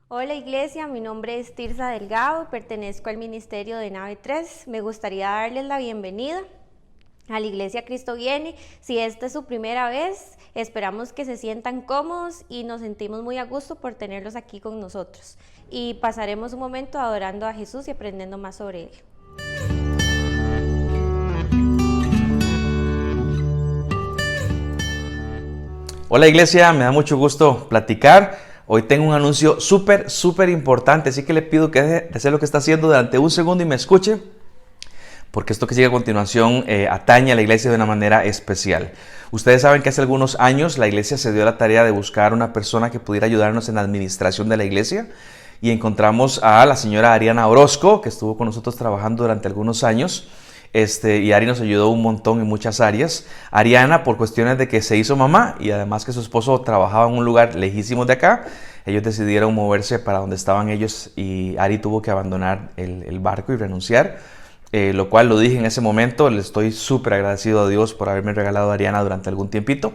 Hola Iglesia, mi nombre es Tirsa Delgado, pertenezco al Ministerio de Nave 3. Me gustaría darles la bienvenida a la Iglesia Cristo Viene. Si esta es su primera vez, esperamos que se sientan cómodos y nos sentimos muy a gusto por tenerlos aquí con nosotros. Y pasaremos un momento adorando a Jesús y aprendiendo más sobre Él. Hola Iglesia, me da mucho gusto platicar. Hoy tengo un anuncio súper importante, así que le pido que deje de hacer lo que está haciendo durante un segundo y me escuche, porque esto que sigue a continuación atañe a la iglesia de una manera especial. Ustedes saben que hace algunos años la iglesia se dio a la tarea de buscar una persona que pudiera ayudarnos en la administración de la iglesia y encontramos a la señora Ariana Orozco, que estuvo con nosotros trabajando durante algunos años. Y Ari nos ayudó un montón en muchas áreas. Ariana, por cuestiones de que se hizo mamá y además que su esposo trabajaba en un lugar lejísimo de acá, ellos decidieron moverse para donde estaban ellos y Ari tuvo que abandonar el barco y renunciar. Lo cual lo dije en ese momento, le estoy súper agradecido a Dios por haberme regalado a Ariana durante algún tiempito.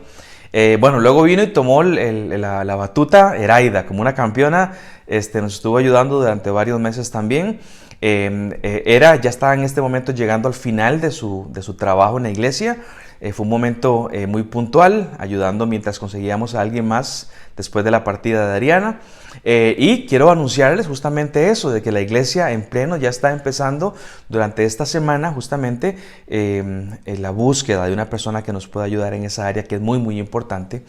Bueno, luego vino y tomó la batuta Eraida como una campeona, nos estuvo ayudando durante varios meses también. Ya estaba en este momento llegando al final de su trabajo en la iglesia. Fue un momento muy puntual, ayudando mientras conseguíamos a alguien más después de la partida de Ariana. Y quiero anunciarles justamente eso, de que la iglesia en pleno ya está empezando durante esta semana justamente la búsqueda de una persona que nos pueda ayudar en esa área que es muy importante.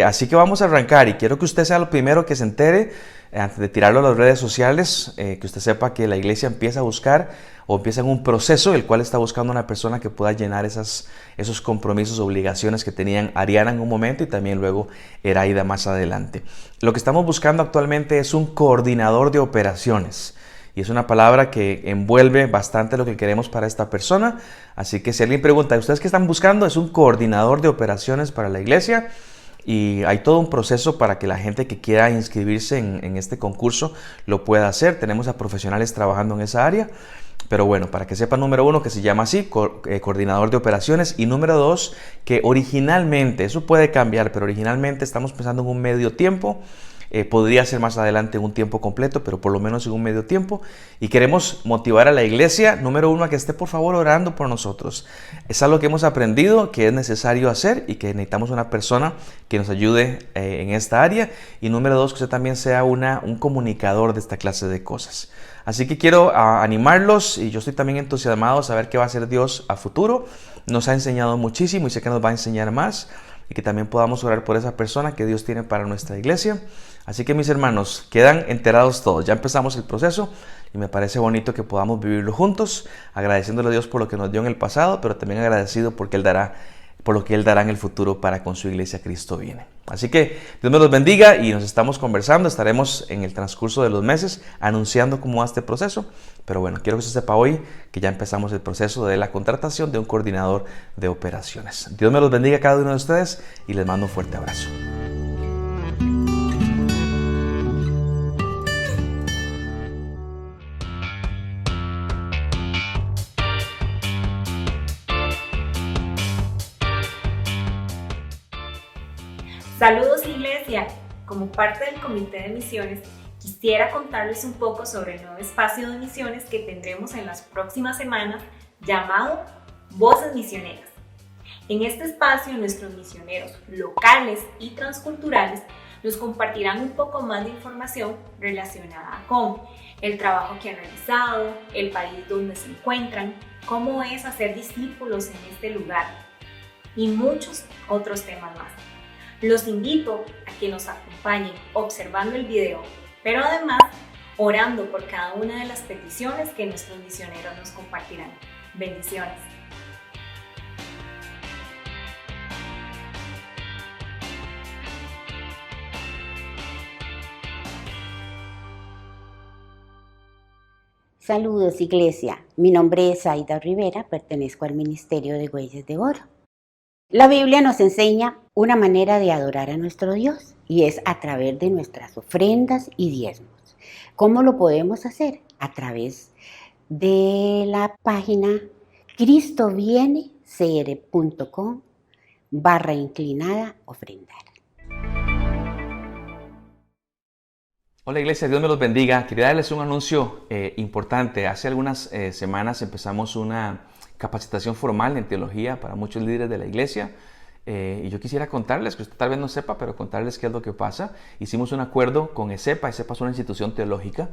Así que vamos a arrancar y quiero que usted sea lo primero que se entere antes de tirarlo a las redes sociales, que usted sepa que la iglesia empieza a buscar o empieza en un proceso el cual está buscando una persona que pueda llenar esos compromisos, obligaciones que tenían Ariana en un momento y también luego Eraida más adelante. Lo que estamos buscando actualmente es un coordinador de operaciones. Y es una palabra que envuelve bastante lo que queremos para esta persona. Así que si alguien pregunta, ¿ustedes qué están buscando? Es un coordinador de operaciones para la iglesia. Y hay todo un proceso para que la gente que quiera inscribirse en este concurso lo pueda hacer. Tenemos a profesionales trabajando en esa área. Pero bueno, para que sepan, número uno, que se llama así, coordinador de operaciones. Y número dos, que originalmente, eso puede cambiar, pero originalmente estamos pensando en un medio tiempo. Podría ser más adelante un tiempo completo, pero por lo menos en un medio tiempo. Y queremos motivar a la iglesia, número uno, a que esté por favor orando por nosotros. Es algo que hemos aprendido que es necesario hacer y que necesitamos una persona que nos ayude en esta área. Y número dos, que usted también sea un comunicador de esta clase de cosas. Así que quiero animarlos y yo estoy también entusiasmado a saber qué va a hacer Dios a futuro. Nos ha enseñado muchísimo y sé que nos va a enseñar más y que también podamos orar por esa persona que Dios tiene para nuestra iglesia. Así que mis hermanos, quedan enterados todos. Ya empezamos el proceso y me parece bonito que podamos vivirlo juntos, agradeciéndole a Dios por lo que nos dio en el pasado, pero también agradecido por lo que Él dará en el futuro para con su iglesia Cristo Viene. Así que Dios me los bendiga y nos estamos conversando, estaremos en el transcurso de los meses anunciando cómo va este proceso, pero bueno, quiero que se sepa hoy que ya empezamos el proceso de la contratación de un coordinador de operaciones. Dios me los bendiga a cada uno de ustedes y les mando un fuerte abrazo. Saludos Iglesia, como parte del Comité de Misiones, quisiera contarles un poco sobre el nuevo espacio de misiones que tendremos en las próximas semanas llamado Voces Misioneras. En este espacio nuestros misioneros locales y transculturales nos compartirán un poco más de información relacionada con el trabajo que han realizado, el país donde se encuentran, cómo es hacer discípulos en este lugar y muchos otros temas más. Los invito a que nos acompañen observando el video, pero además orando por cada una de las peticiones que nuestros misioneros nos compartirán. Bendiciones. Saludos Iglesia, mi nombre es Aida Rivera, pertenezco al Ministerio de Huellas de Oro. La Biblia nos enseña una manera de adorar a nuestro Dios y es a través de nuestras ofrendas y diezmos. ¿Cómo lo podemos hacer? A través de la página cristovienecr.com/ofrendar. Hola iglesia, Dios me los bendiga. Quería darles un anuncio importante. Hace algunas semanas empezamos una capacitación formal en teología para muchos líderes de la iglesia. Y yo quisiera contarles, que usted tal vez no sepa, pero contarles qué es lo que pasa. Hicimos un acuerdo con ESEPA. ESEPA es una institución teológica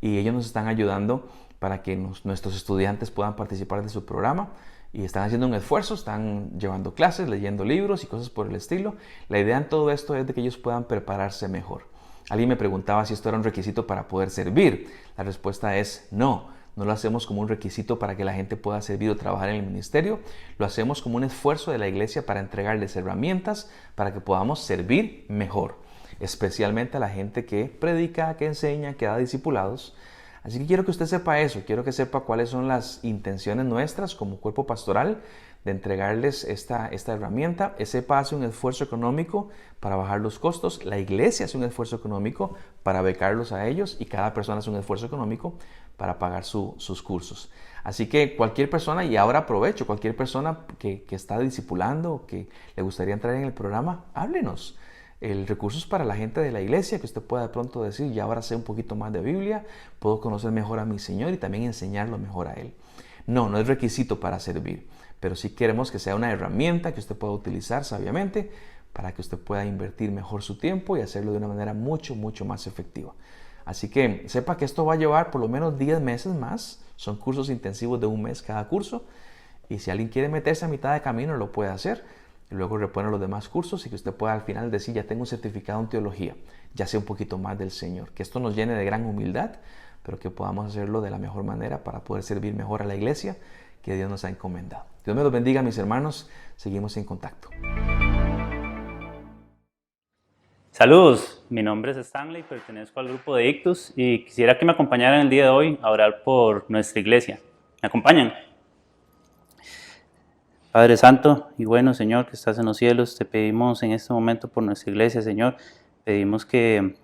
y ellos nos están ayudando para que nuestros estudiantes puedan participar de su programa. Y están haciendo un esfuerzo, están llevando clases, leyendo libros y cosas por el estilo. La idea en todo esto es de que ellos puedan prepararse mejor. Alguien me preguntaba si esto era un requisito para poder servir. La respuesta es no. No lo hacemos como un requisito para que la gente pueda servir o trabajar en el ministerio. Lo hacemos como un esfuerzo de la iglesia para entregarles herramientas para que podamos servir mejor. Especialmente a la gente que predica, que enseña, que da discipulados. Así que quiero que usted sepa eso. Quiero que sepa cuáles son las intenciones nuestras como cuerpo pastoral de entregarles esta herramienta. ESEPA hace un esfuerzo económico para bajar los costos, la iglesia hace un esfuerzo económico para becarlos a ellos y cada persona hace un esfuerzo económico para pagar sus cursos. Así que cualquier persona, y ahora aprovecho, cualquier persona que está discipulando, que le gustaría entrar en el programa, háblenos. El recurso es para la gente de la iglesia, que usted pueda de pronto decir, ya ahora sé un poquito más de Biblia, puedo conocer mejor a mi Señor y también enseñarlo mejor a Él. No es requisito para servir, pero sí queremos que sea una herramienta que usted pueda utilizar sabiamente para que usted pueda invertir mejor su tiempo y hacerlo de una manera mucho más efectiva. Así que sepa que esto va a llevar por lo menos 10 meses más. Son cursos intensivos de un mes cada curso. Y si alguien quiere meterse a mitad de camino, lo puede hacer. Y luego repone los demás cursos y que usted pueda al final decir, ya tengo un certificado en teología. Ya sé un poquito más del Señor. Que esto nos llene de gran humildad, pero que podamos hacerlo de la mejor manera para poder servir mejor a la iglesia que Dios nos ha encomendado. Dios me los bendiga, mis hermanos. Seguimos en contacto. Saludos, mi nombre es Stanley, pertenezco al grupo de Ictus y quisiera que me acompañaran el día de hoy a orar por nuestra iglesia. ¿Me acompañan? Padre Santo y bueno, Señor, que estás en los cielos, te pedimos en este momento por nuestra iglesia, Señor. Pedimos que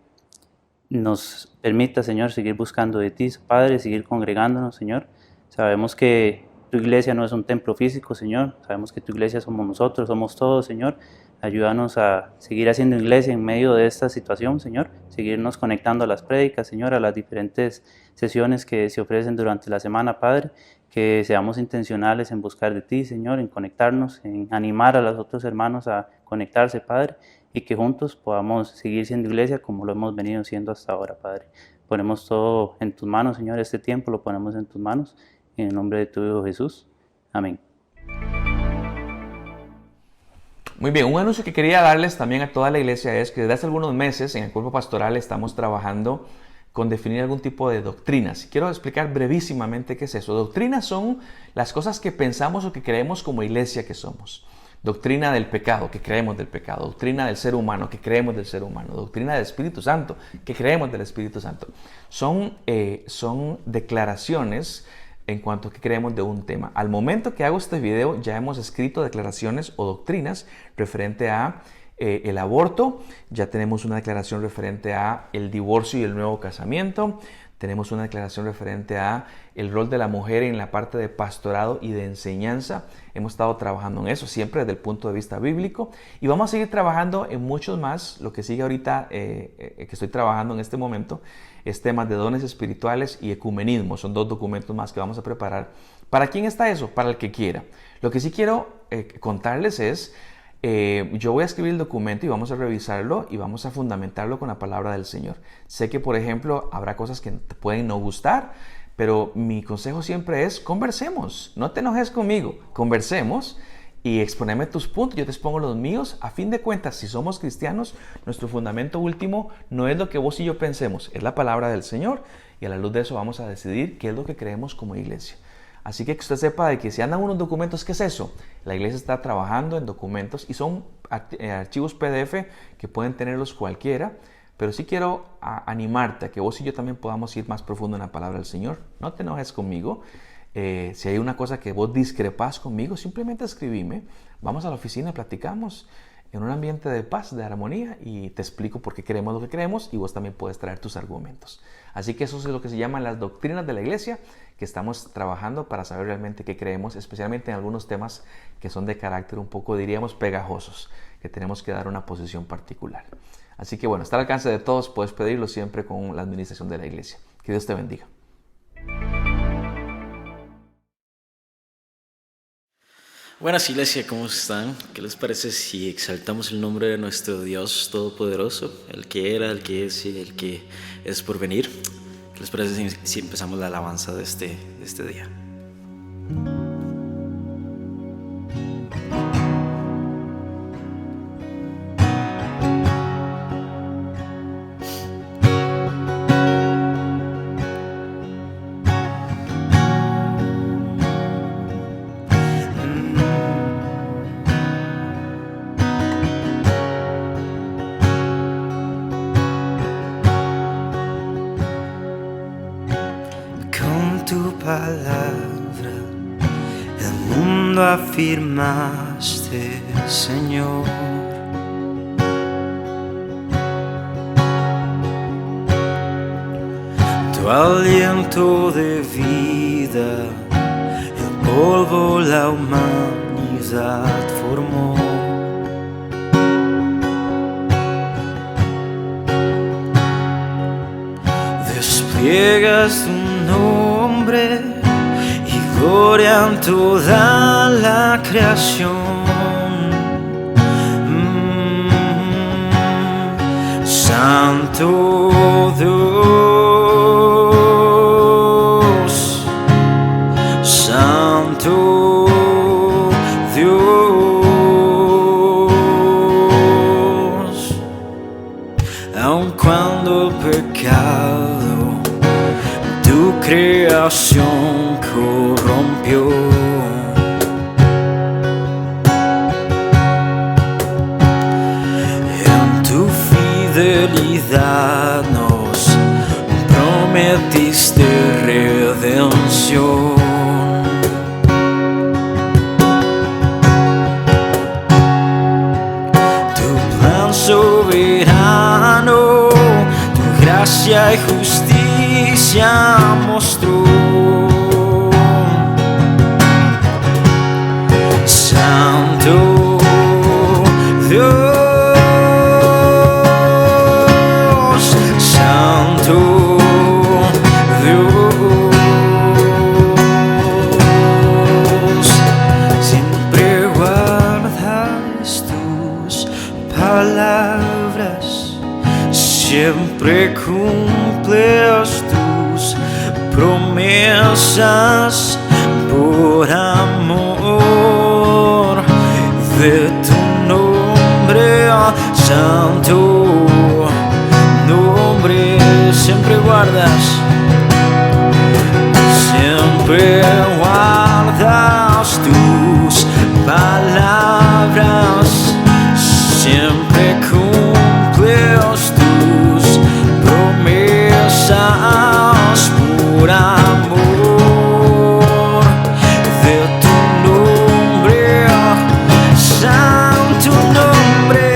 nos permita, Señor, seguir buscando de ti, Padre, seguir congregándonos, Señor. Sabemos que tu iglesia no es un templo físico, Señor. Sabemos que tu iglesia somos nosotros, somos todos, Señor. Ayúdanos a seguir haciendo iglesia en medio de esta situación, Señor. Seguirnos conectando a las prédicas, Señor, a las diferentes sesiones que se ofrecen durante la semana, Padre. Que seamos intencionales en buscar de ti, Señor, en conectarnos, en animar a los otros hermanos a conectarse, Padre. Y que juntos podamos seguir siendo iglesia como lo hemos venido siendo hasta ahora, Padre. Ponemos todo en tus manos, Señor. Este tiempo lo ponemos en tus manos. En el nombre de tu Hijo Jesús. Amén. Muy bien, un anuncio que quería darles también a toda la iglesia es que desde hace algunos meses en el cuerpo pastoral estamos trabajando con definir algún tipo de doctrinas. Quiero explicar brevísimamente qué es eso. Doctrinas son las cosas que pensamos o que creemos como iglesia que somos. Doctrina del pecado, que creemos del pecado. Doctrina del ser humano, que creemos del ser humano. Doctrina del Espíritu Santo, que creemos del Espíritu Santo. Son declaraciones en cuanto a que creemos de un tema. Al momento que hago este video ya hemos escrito declaraciones o doctrinas referente a el aborto, ya tenemos una declaración referente a el divorcio y el nuevo casamiento, tenemos una declaración referente a el rol de la mujer en la parte de pastorado y de enseñanza. Hemos estado trabajando en eso siempre desde el punto de vista bíblico y vamos a seguir trabajando en muchos más. Lo que sigue ahorita que estoy trabajando en este momento es temas de dones espirituales y ecumenismo. Son 2 documentos más que vamos a preparar. ¿Para quién está eso? Para el que quiera. Lo que sí quiero contarles es, yo voy a escribir el documento y vamos a revisarlo y vamos a fundamentarlo con la palabra del Señor. Sé que, por ejemplo, habrá cosas que te pueden no gustar, pero mi consejo siempre es, conversemos. No te enojes conmigo, conversemos y exponeme tus puntos, yo te expongo los míos. A fin de cuentas, si somos cristianos, nuestro fundamento último no es lo que vos y yo pensemos, es la palabra del Señor y a la luz de eso vamos a decidir qué es lo que creemos como iglesia. Así que usted sepa de que si andan unos documentos, ¿qué es eso? La iglesia está trabajando en documentos y son archivos PDF que pueden tenerlos cualquiera, pero sí quiero animarte a que vos y yo también podamos ir más profundo en la palabra del Señor. No te enojes conmigo. Si hay una cosa que vos discrepas conmigo, simplemente escribime. Vamos a la oficina, platicamos en un ambiente de paz, de armonía y te explico por qué creemos lo que creemos y vos también puedes traer tus argumentos. Así que eso es lo que se llaman las doctrinas de la iglesia, que estamos trabajando para saber realmente qué creemos, especialmente en algunos temas que son de carácter un poco, diríamos, pegajosos, que tenemos que dar una posición particular. Así que bueno, está al alcance de todos, puedes pedirlo siempre con la administración de la iglesia. Que Dios te bendiga. Buenas, iglesia, ¿cómo están? ¿Qué les parece si exaltamos el nombre de nuestro Dios Todopoderoso, el que era, el que es y el que es por venir? ¿Qué les parece si empezamos la alabanza de este día? Palabra, el mundo afirmaste, Señor. Tu aliento de vida, el polvo la humanidad formó. Despliegas tu nombre y gloria en toda la creación. Santo Dios, Santo Dios, aun cuando el pecado tu creación corrompió. En tu fidelidad nos prometiste redención. Tu plan soberano, tu gracia y justicia mostró. Santo Dios, Santo Dios, siempre guardas tus palabras, siempre cumples tus promesas por amor de tu nombre, santo nombre. Siempre guardas tus palabras, siempre cumples tus promesas por amor de tu nombre, santo nombre.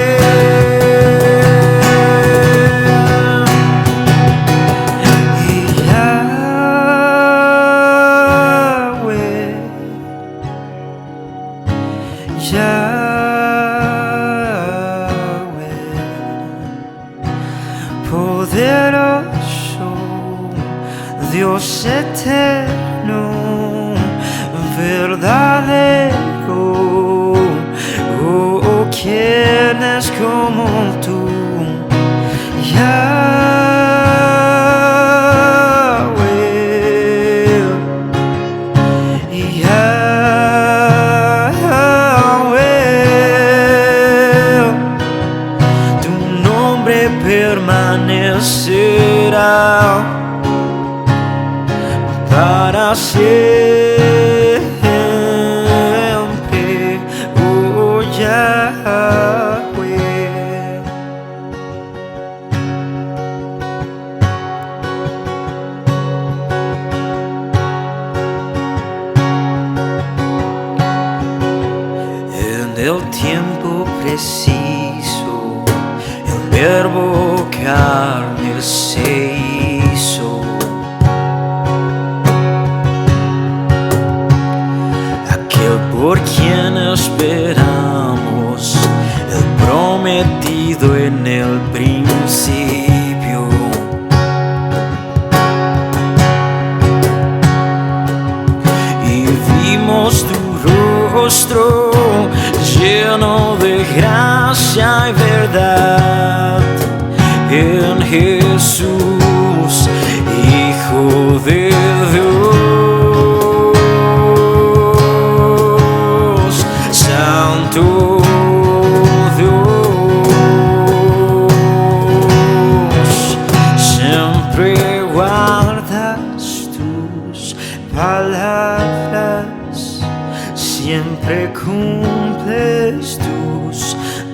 Y Yahweh, Yahweh, poderoso, Dios eterno, verdadero, oh, ¿quién es como tú? Yahweh, Yahweh, tu nombre permanecerá para siempre, oh Yahweh. En el tiempo preciso, el verbo carne se hizo. Por quien esperamos, el prometido en el principio. gracia y verdad en Jesús, Hijo de Dios, Santo Dios. Siempre guardas tus palabras, siempre cumples tus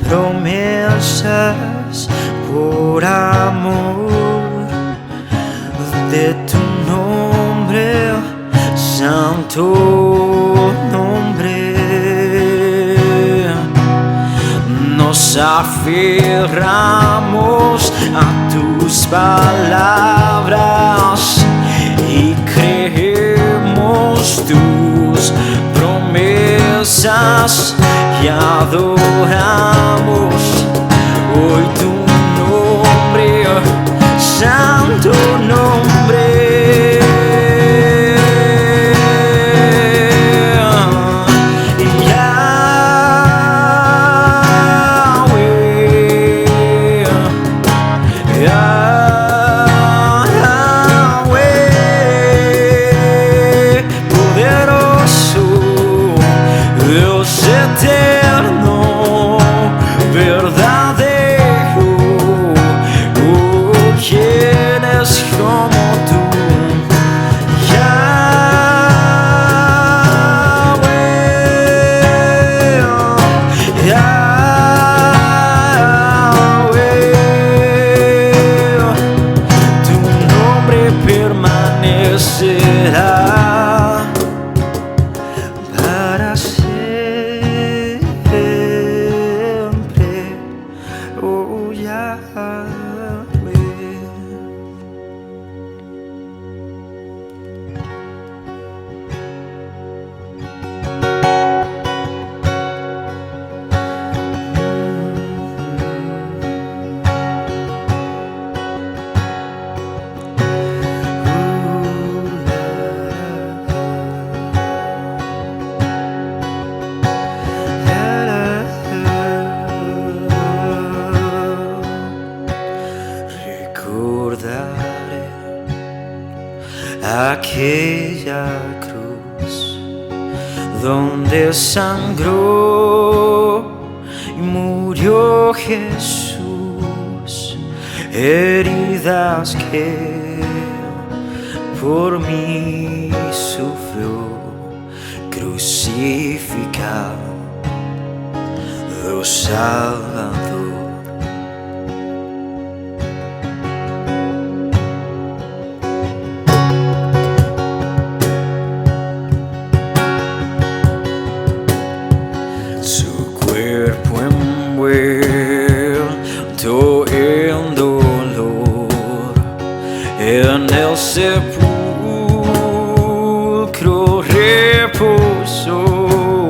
promesas por amor de tu nombre, santo nombre. Nos aferramos a tus palabras y creemos tus promesas y adoramos hoy tu nombre, santo nombre. Yahweh, poderoso, Dios eterno, verdadero, oh, ¿quién es como tú? Yahweh, Yahweh, tu nombre permanecerá para siempre, oh Yahweh. Recordaré aquella cruz donde sangró y murió Jesús, heridas que por mí sufrió, crucificado, Salvador. Su cuerpo envuelto en dolor, en el sepulcro reposó,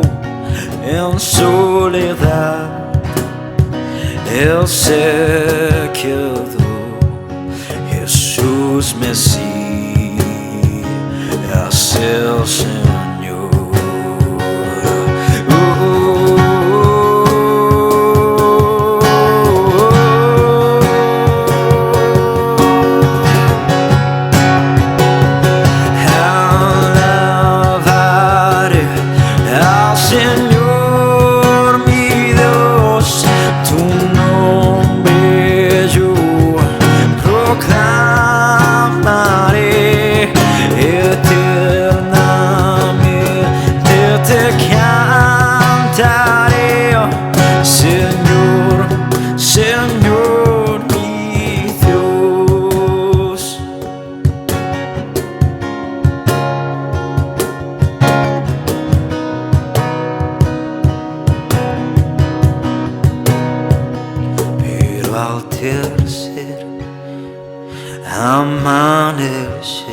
en soledad Él se quedó. Jesús Mesías, el Señor. Al tercer amanecer,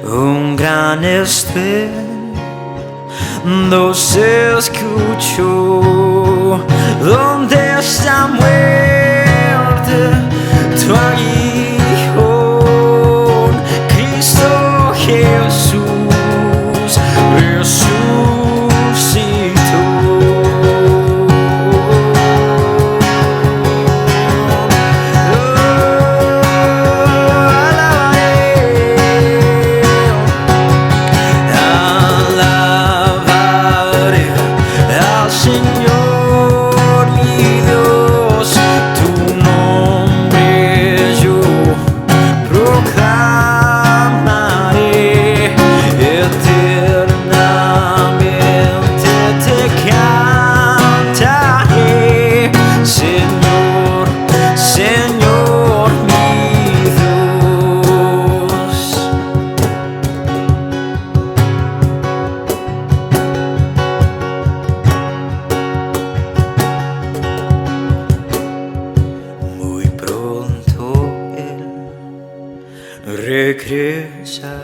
un gran estruendo se escuchó. ¿Dónde está muerte tu aguijón? Cristo Jesús resucitó. regresará,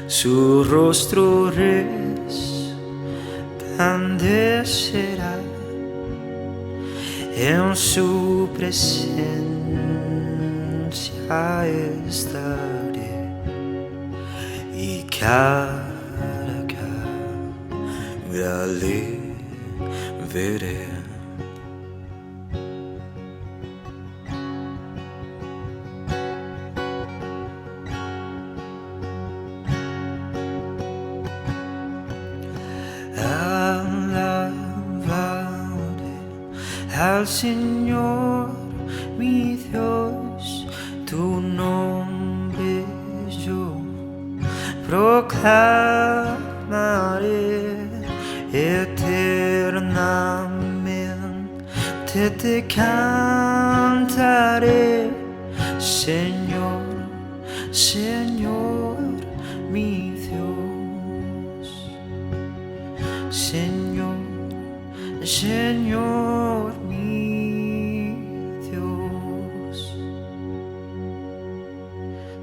su rostro resplandecerá, en su presencia estaré, y cara a cara le veré. Al Señor mi Dios, tu nombre yo proclamaré eternamente, te cantaré, Señor, Señor mi Dios, Señor, Señor mi Dios.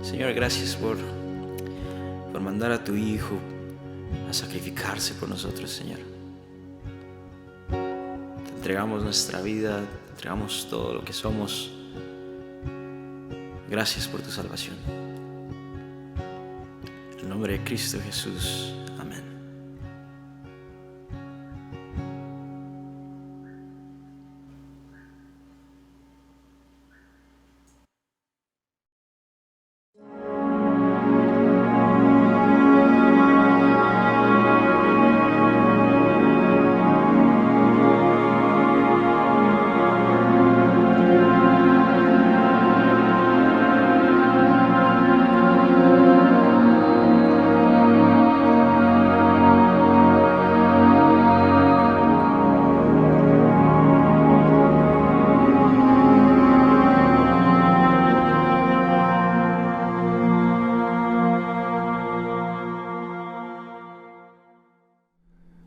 Señor, gracias por mandar a tu Hijo a sacrificarse por nosotros, Señor. Te entregamos nuestra vida, te entregamos todo lo que somos. Gracias por tu salvación. En el nombre de Cristo Jesús. Amén.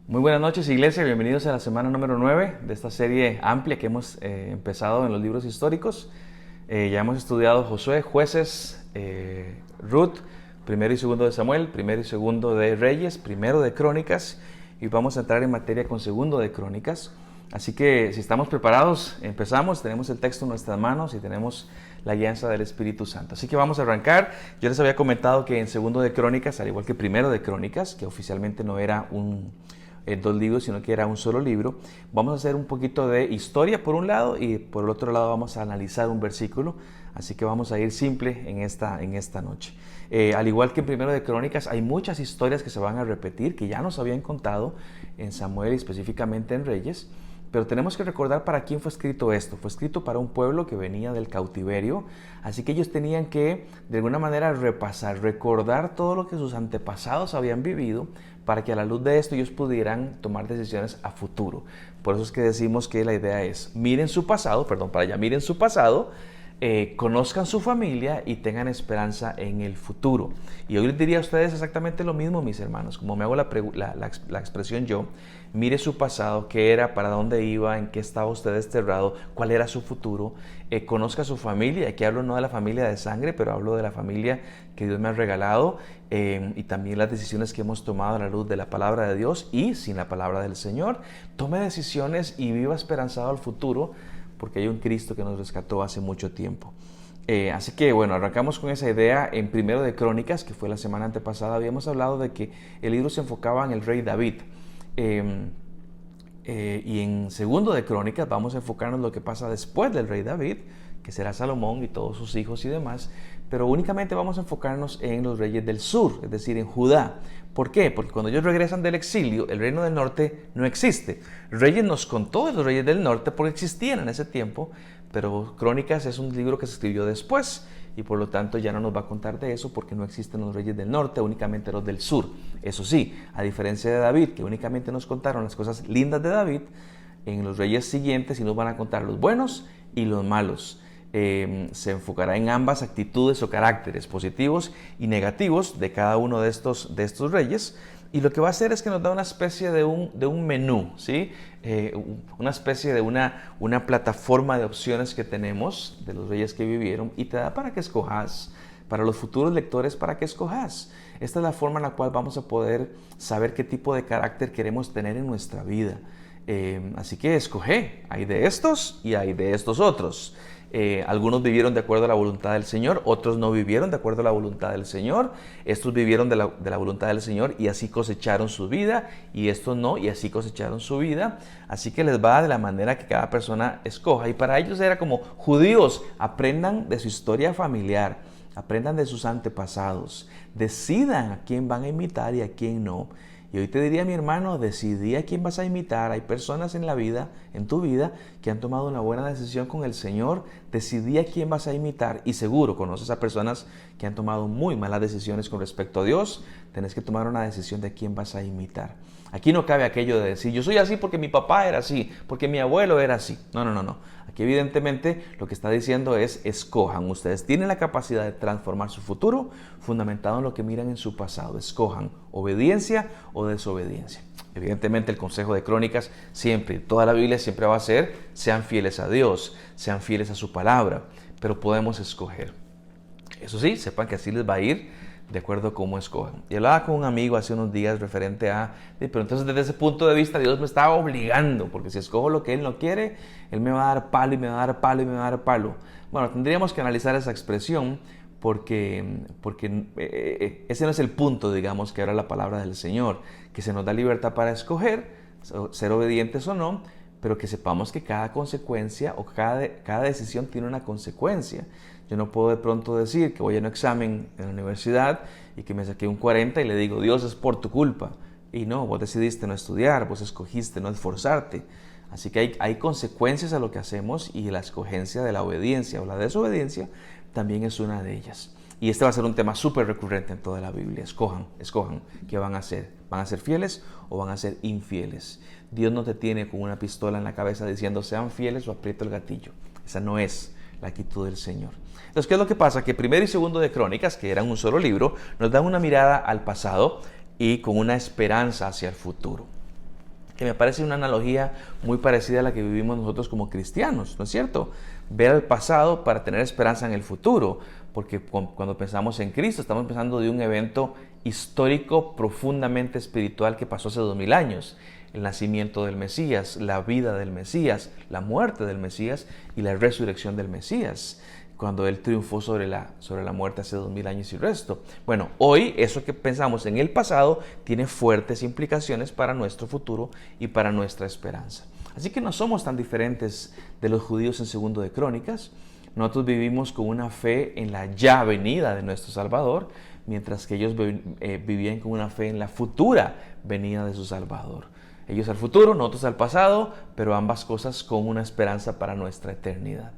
Muy buenas noches, iglesia, bienvenidos a la semana número 9 de esta serie amplia que hemos empezado en los libros históricos. Ya hemos estudiado Josué, Jueces, Ruth, primero y segundo de Samuel, primero y segundo de Reyes, primero de Crónicas, y vamos a entrar en materia con segundo de Crónicas. Así que si estamos preparados, empezamos, tenemos el texto en nuestras manos y tenemos la guianza del Espíritu Santo. Así que vamos a arrancar. Yo les había comentado que en segundo de Crónicas, al igual que primero de Crónicas, que oficialmente no era dos libros, sino que era un solo libro, vamos a hacer un poquito de historia por un lado y por el otro lado vamos a analizar un versículo, así que vamos a ir simple en esta noche. Al igual que en primero de Crónicas, hay muchas historias que se van a repetir, que ya nos habían contado en Samuel y específicamente en Reyes, pero tenemos que recordar para quién fue escrito esto. Fue escrito para un pueblo que venía del cautiverio, así que ellos tenían que de alguna manera repasar, recordar todo lo que sus antepasados habían vivido, para que a la luz de esto ellos pudieran tomar decisiones a futuro. Por eso es que decimos que la idea es, miren su pasado, conozcan su familia y tengan esperanza en el futuro. Y hoy les diría a ustedes exactamente lo mismo, mis hermanos, como me hago la expresión yo, mire su pasado, qué era, para dónde iba, en qué estaba usted desterrado, cuál era su futuro, conozca su familia. Aquí hablo no de la familia de sangre, pero hablo de la familia que Dios me ha regalado, y también las decisiones que hemos tomado a la luz de la palabra de Dios y sin la palabra del Señor. Tome decisiones y viva esperanzado al futuro, porque hay un Cristo que nos rescató hace mucho tiempo. Así que bueno, arrancamos con esa idea. En primero de Crónicas, que fue la semana antepasada, habíamos hablado de que el libro se enfocaba en el rey David. Y en segundo de Crónicas vamos a enfocarnos en lo que pasa después del rey David, que será Salomón y todos sus hijos y demás, pero únicamente vamos a enfocarnos en los reyes del sur, es decir, en Judá. ¿Por qué? Porque cuando ellos regresan del exilio, el reino del norte no existe. Reyes nos contó de los reyes del norte porque existían en ese tiempo, pero Crónicas es un libro que se escribió después y por lo tanto ya no nos va a contar de eso porque no existen los reyes del norte, únicamente los del sur. Eso sí, a diferencia de David, que únicamente nos contaron las cosas lindas de David, en los reyes siguientes sí nos van a contar los buenos y los malos. Se enfocará en ambas actitudes o caracteres positivos y negativos de cada uno de estos reyes, Y lo que va a hacer es que nos da una especie de un menú, ¿sí? Una especie de una plataforma de opciones que tenemos de los reyes que vivieron y te da para que escojas, para los futuros lectores, para que escojas. Esta es la forma en la cual vamos a poder saber qué tipo de carácter queremos tener en nuestra vida. Así que escoge, hay de estos y hay de estos otros. Algunos vivieron de acuerdo a la voluntad del Señor, otros no vivieron de acuerdo a la voluntad del Señor. Estos vivieron de la voluntad del Señor y así cosecharon su vida, y estos no, y así cosecharon su vida. Así que les va de la manera que cada persona escoja. Y para ellos era como: judíos, aprendan de su historia familiar, aprendan de sus antepasados, decidan a quién van a imitar y a quién no. Y hoy te diría, mi hermano, decidí a quién vas a imitar. Hay personas en la vida, en tu vida, que han tomado una buena decisión con el Señor. Decidí a quién vas a imitar, y seguro conoces a personas que han tomado muy malas decisiones con respecto a Dios. Tenés que tomar una decisión de quién vas a imitar. Aquí no cabe aquello de decir: yo soy así porque mi papá era así, porque mi abuelo era así. No, no, no, no. Aquí evidentemente lo que está diciendo es: escojan. Ustedes tienen la capacidad de transformar su futuro fundamentado en lo que miran en su pasado. Escojan obediencia o desobediencia. Evidentemente el consejo de Crónicas siempre, toda la Biblia siempre va a ser: sean fieles a Dios, sean fieles a su palabra, pero podemos escoger. Eso sí, sepan que así les va a ir de acuerdo a cómo escojan. Y hablaba con un amigo hace unos días referente a: pero entonces desde ese punto de vista Dios me está obligando, porque si escojo lo que Él no quiere, Él me va a dar palo y me va a dar palo y me va a dar palo. Bueno, tendríamos que analizar esa expresión porque ese no es el punto, digamos, que era la palabra del Señor, que se nos da libertad para escoger, ser obedientes o no, pero que sepamos que cada consecuencia o cada decisión tiene una consecuencia. Yo no puedo de pronto decir que voy a un examen en la universidad y que me saqué un 40 y le digo: Dios, es por tu culpa. Y no, vos decidiste no estudiar, vos escogiste no esforzarte. Así que hay consecuencias a lo que hacemos, y la escogencia de la obediencia o la desobediencia también es una de ellas. Y este va a ser un tema súper recurrente en toda la Biblia. Escojan qué van a hacer. ¿Van a ser fieles o van a ser infieles? Dios no te tiene con una pistola en la cabeza diciendo: sean fieles o aprieto el gatillo. Esa no es la actitud del Señor. Entonces, ¿qué es lo que pasa? Que primero y segundo de Crónicas, que eran un solo libro, nos dan una mirada al pasado y con una esperanza hacia el futuro, que me parece una analogía muy parecida a la que vivimos nosotros como cristianos, ¿no es cierto? Ver al pasado para tener esperanza en el futuro, porque cuando pensamos en Cristo estamos pensando de un evento histórico profundamente espiritual que pasó hace 2000 años. El nacimiento del Mesías, la vida del Mesías, la muerte del Mesías y la resurrección del Mesías, cuando Él triunfó sobre la muerte hace 2000 años y resto. Bueno, hoy eso que pensamos en el pasado tiene fuertes implicaciones para nuestro futuro y para nuestra esperanza. Así que no somos tan diferentes de los judíos en segundo de Crónicas. Nosotros vivimos con una fe en la ya venida de nuestro Salvador, mientras que ellos vivían con una fe en la futura venida de su Salvador. Ellos al futuro, nosotros al pasado, pero ambas cosas con una esperanza para nuestra eternidad.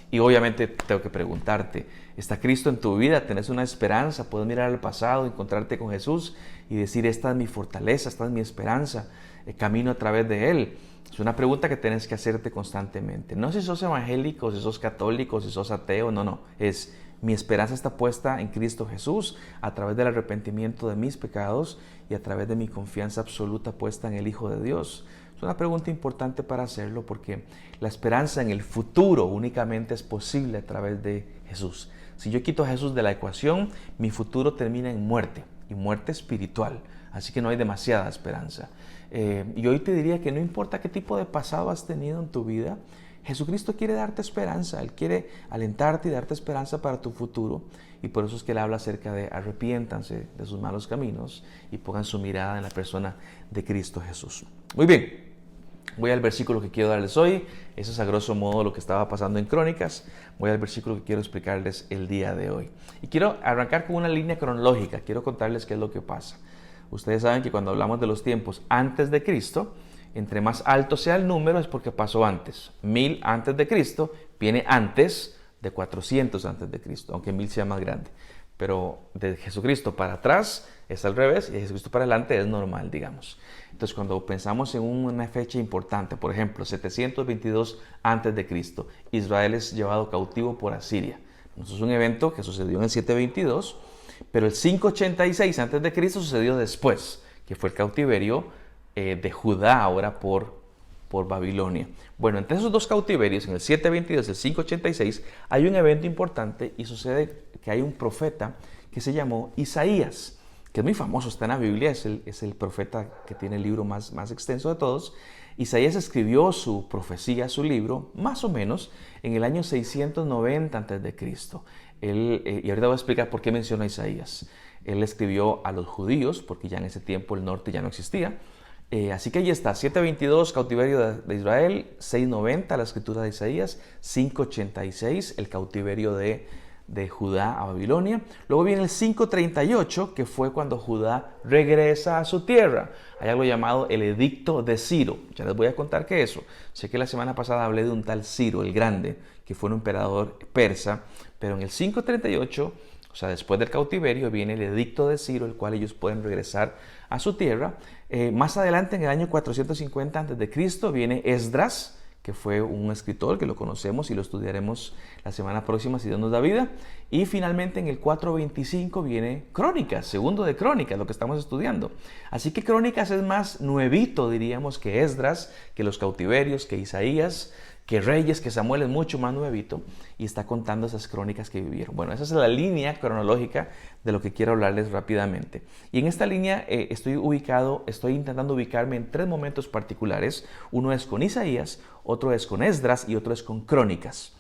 Y obviamente tengo que preguntarte: ¿está Cristo en tu vida? ¿Tenés una esperanza? ¿Puedes mirar al pasado, encontrarte con Jesús y decir: esta es mi fortaleza, esta es mi esperanza, camino a través de Él? Es una pregunta que tienes que hacerte constantemente. No si sos evangélico, si sos católico, si sos ateo, no. Es: mi esperanza está puesta en Cristo Jesús a través del arrepentimiento de mis pecados y a través de mi confianza absoluta puesta en el Hijo de Dios. Es una pregunta importante para hacerlo, porque la esperanza en el futuro únicamente es posible a través de Jesús. Si yo quito a Jesús de la ecuación, mi futuro termina en muerte, y muerte espiritual. Así que no hay demasiada esperanza. Y hoy te diría que no importa qué tipo de pasado has tenido en tu vida, Jesucristo quiere darte esperanza. Él quiere alentarte y darte esperanza para tu futuro. Y por eso es que Él habla acerca de: arrepiéntanse de sus malos caminos y pongan su mirada en la persona de Cristo Jesús. Muy bien, voy al versículo que quiero darles hoy. Eso es a grosso modo lo que estaba pasando en Crónicas. Voy al versículo que quiero explicarles el día de hoy. Y quiero arrancar con una línea cronológica. Quiero contarles qué es lo que pasa. Ustedes saben que cuando hablamos de los tiempos antes de Cristo, entre más alto sea el número es porque pasó antes. 1000 antes de Cristo viene antes de 400 antes de Cristo, aunque 1000 sea más grande. Pero de Jesucristo para atrás es al revés, y de Jesucristo para adelante es normal, digamos. Entonces, cuando pensamos en una fecha importante, por ejemplo, 722 antes de Cristo, Israel es llevado cautivo por Asiria. Eso es un evento que sucedió en el 722, pero el 586 antes de Cristo sucedió después, que fue el cautiverio de Judá ahora por Babilonia. Bueno, entre esos dos cautiverios, en el 722 y el 586, hay un evento importante y sucede que hay un profeta que se llamó Isaías, que es muy famoso, está en la Biblia, es el profeta que tiene el libro más extenso de todos. Isaías escribió su profecía, su libro, más o menos en el año 690 a.C. Y ahorita voy a explicar por qué menciona a Isaías. Él escribió a los judíos, porque ya en ese tiempo el norte ya no existía. Así que ahí está, 722, cautiverio de Israel, 690, la escritura de Isaías, 586, el cautiverio de Judá a Babilonia. Luego viene el 538, que fue cuando Judá regresa a su tierra. Hay algo llamado el edicto de Ciro. Ya les voy a contar qué es eso. Sé que la semana pasada hablé de un tal Ciro el Grande, que fue un emperador persa, pero en el 538, o sea, después del cautiverio, viene el edicto de Ciro, el cual ellos pueden regresar a su tierra. Más adelante, en el año 450 a.C., viene Esdras, que fue un escritor que lo conocemos y lo estudiaremos la semana próxima si Dios nos da vida. Y finalmente en el 425 viene Crónicas, segundo de Crónicas, lo que estamos estudiando. Así que Crónicas es más nuevito, diríamos, que Esdras, que los cautiverios, que Isaías, que Reyes, que Samuel, es mucho más nuevito y está contando esas crónicas que vivieron. Bueno, esa es la línea cronológica de lo que quiero hablarles rápidamente. Y en esta línea estoy intentando ubicarme en tres momentos particulares. Uno es con Isaías, otro es con Esdras y otro es con Crónicas.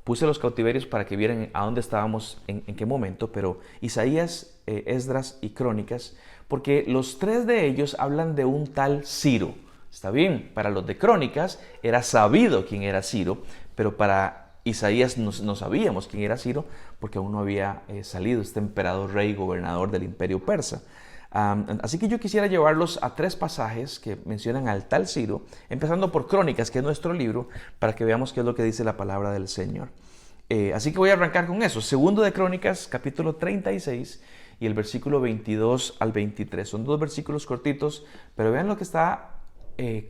Puse los cautiverios para que vieran a dónde estábamos, en qué momento, pero Isaías, Esdras y Crónicas, porque los tres de ellos hablan de un tal Ciro. Está bien, para los de Crónicas era sabido quién era Ciro, pero para Isaías no sabíamos quién era Ciro porque aún no había salido este emperador, rey, gobernador del imperio persa. Así que yo quisiera llevarlos a tres pasajes que mencionan al tal Ciro, empezando por Crónicas, que es nuestro libro, para que veamos qué es lo que dice la palabra del Señor. Así que voy a arrancar con eso. Segundo de Crónicas, capítulo 36 y el versículo 22 al 23. Son dos versículos cortitos, pero vean lo que está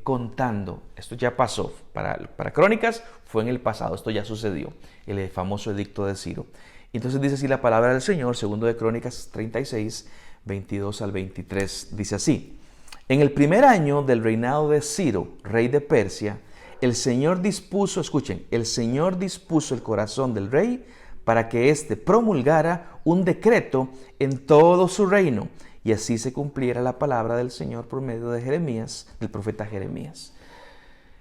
contando. Esto ya pasó. Para Crónicas fue en el pasado, esto ya sucedió, el famoso edicto de Ciro. Entonces dice así la palabra del Señor, segundo de Crónicas 36, 22 al 23, dice así: En el primer año del reinado de Ciro, rey de Persia, el Señor dispuso, escuchen, el Señor dispuso el corazón del rey para que éste promulgara un decreto en todo su reino, y así se cumpliera la palabra del Señor por medio de Jeremías, del profeta Jeremías.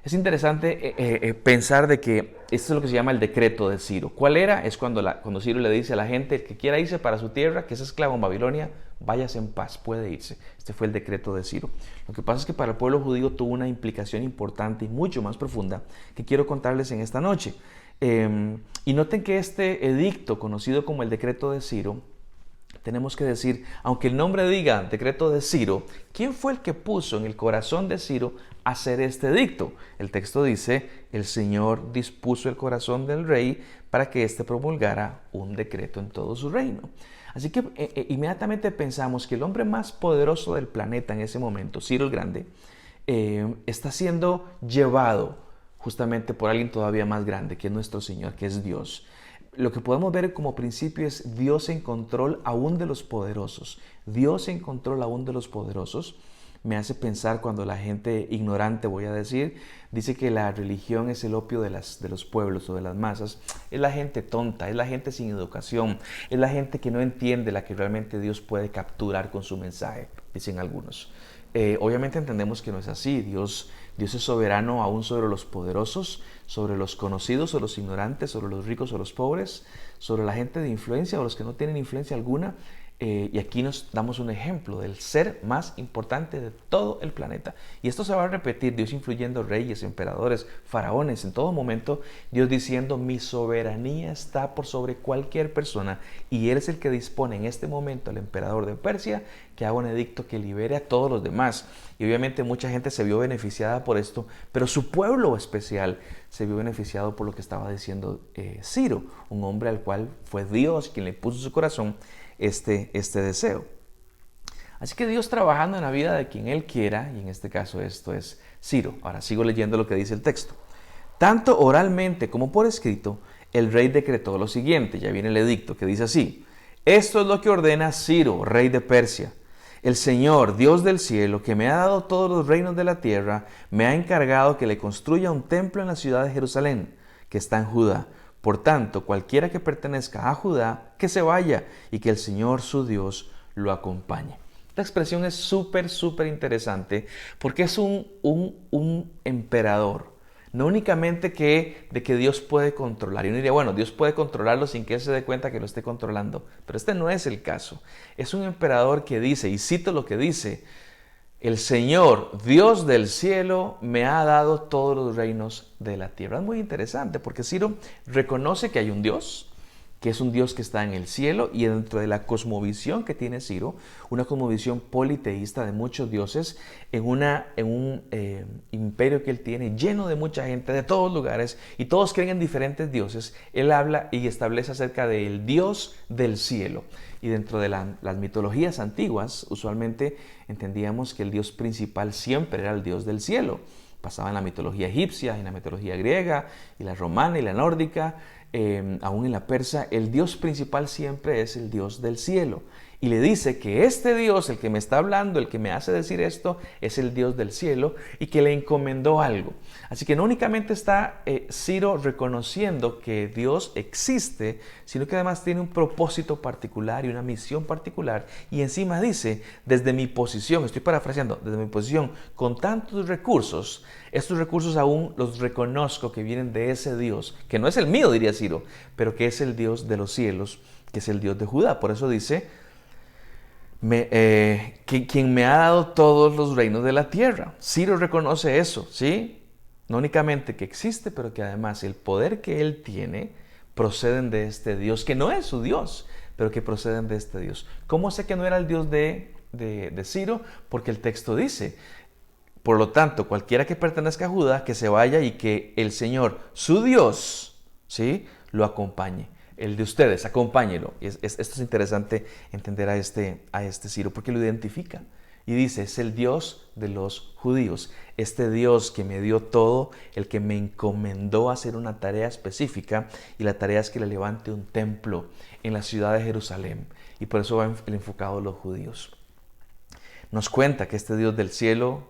Es interesante pensar de que esto es lo que se llama el decreto de Ciro. ¿Cuál era? Es cuando Ciro le dice a la gente: el que quiera irse para su tierra, que es esclavo en Babilonia, váyase en paz, puede irse. Este fue el decreto de Ciro. Lo que pasa es que para el pueblo judío tuvo una implicación importante y mucho más profunda que quiero contarles en esta noche. Y noten que este edicto, conocido como el decreto de Ciro, tenemos que decir, aunque el nombre diga decreto de Ciro, ¿quién fue el que puso en el corazón de Ciro hacer este edicto? El texto dice: el Señor dispuso el corazón del rey para que éste promulgara un decreto en todo su reino. Así que inmediatamente pensamos que el hombre más poderoso del planeta en ese momento, Ciro el Grande, está siendo llevado justamente por alguien todavía más grande, que es nuestro Señor, que es Dios. Lo que podemos ver como principio es Dios en control aún de los poderosos. Dios en control aún de los poderosos. Me hace pensar cuando la gente ignorante, voy a decir, dice que la religión es el opio de los pueblos o de las masas. Es la gente tonta, es la gente sin educación, es la gente que no entiende la que realmente Dios puede capturar con su mensaje, dicen algunos. Obviamente entendemos que no es así. Dios es soberano aún sobre los poderosos, sobre los conocidos o los ignorantes, sobre los ricos o los pobres, sobre la gente de influencia o los que no tienen influencia alguna. Y aquí nos damos un ejemplo del ser más importante de todo el planeta. Y esto se va a repetir, Dios influyendo reyes, emperadores, faraones, en todo momento, Dios diciendo: mi soberanía está por sobre cualquier persona, y Él es el que dispone en este momento al emperador de Persia que haga un edicto que libere a todos los demás. Y obviamente mucha gente se vio beneficiada por esto, pero su pueblo especial se vio beneficiado por lo que estaba diciendo Ciro, un hombre al cual fue Dios quien le puso en su corazón este deseo. Así que Dios trabajando en la vida de quien Él quiera, y en este caso esto es Ciro. Ahora sigo leyendo lo que dice el texto. Tanto oralmente como por escrito, el rey decretó lo siguiente. Ya viene el edicto que dice así: esto es lo que ordena Ciro, rey de Persia. El Señor, Dios del cielo, que me ha dado todos los reinos de la tierra, me ha encargado que le construya un templo en la ciudad de Jerusalén, que está en Judá. Por tanto, cualquiera que pertenezca a Judá, que se vaya y que el Señor su Dios lo acompañe. Esta expresión es súper interesante porque es un emperador. No únicamente de que Dios puede controlar. Y uno diría, bueno, Dios puede controlarlo sin que él se dé cuenta que lo esté controlando. Pero este no es el caso. Es un emperador que dice, y cito lo que dice, el Señor, Dios del cielo, me ha dado todos los reinos de la tierra. Es muy interesante porque Ciro reconoce que hay un Dios, que es un Dios que está en el cielo, y dentro de la cosmovisión que tiene Ciro, una cosmovisión politeísta de muchos dioses, en un imperio que él tiene lleno de mucha gente de todos lugares, y todos creen en diferentes dioses, él habla y establece acerca del Dios del cielo. Y dentro de las mitologías antiguas, usualmente entendíamos que el Dios principal siempre era el Dios del cielo. Pasaba en la mitología egipcia, en la mitología griega, y la romana y la nórdica, aún en la persa, el Dios principal siempre es el Dios del cielo. Y le dice que este Dios, el que me está hablando, el que me hace decir esto, es el Dios del cielo y que le encomendó algo. Así que no únicamente está Ciro reconociendo que Dios existe, sino que además tiene un propósito particular y una misión particular. Y encima dice, desde mi posición, estoy parafraseando, desde mi posición, con tantos recursos, estos recursos aún los reconozco que vienen de ese Dios, que no es el mío, diría Ciro, pero que es el Dios de los cielos, que es el Dios de Judá. Por eso dice, quien me ha dado todos los reinos de la tierra. Ciro reconoce eso, ¿sí? No únicamente que existe, pero que además el poder que él tiene proceden de este Dios, que no es su Dios, pero que proceden de este Dios. ¿Cómo sé que no era el Dios de Ciro? Porque el texto dice, por lo tanto, cualquiera que pertenezca a Judá, que se vaya y que el Señor, su Dios, ¿sí?, lo acompañe. El de ustedes, acompáñelo. Esto es interesante entender a este Ciro porque lo identifica. Y dice, es el Dios de los judíos. Este Dios que me dio todo, el que me encomendó a hacer una tarea específica. Y la tarea es que le levante un templo en la ciudad de Jerusalén. Y por eso va el enfocado a los judíos. Nos cuenta que este Dios del cielo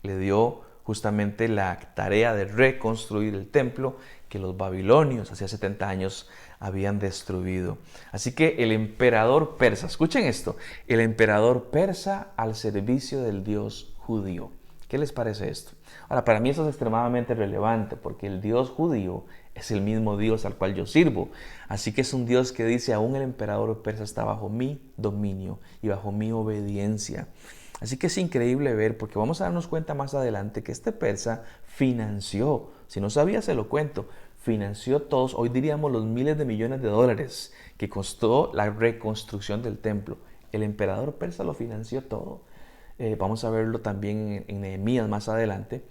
le dio justamente la tarea de reconstruir el templo que los babilonios hacía 70 años habían destruido. Así que el emperador persa, escuchen esto, el emperador persa al servicio del Dios judío. ¿Qué les parece esto? Ahora, para mí eso es extremadamente relevante porque el Dios judío es el mismo Dios al cual yo sirvo. Así que es un Dios que dice, aún el emperador persa está bajo mi dominio y bajo mi obediencia. Así que es increíble ver, porque vamos a darnos cuenta más adelante que este persa financió, si no sabía se lo cuento, financió todos, hoy diríamos los miles de millones de dólares que costó la reconstrucción del templo. El emperador persa lo financió todo. Vamos a verlo también en Nehemías más adelante.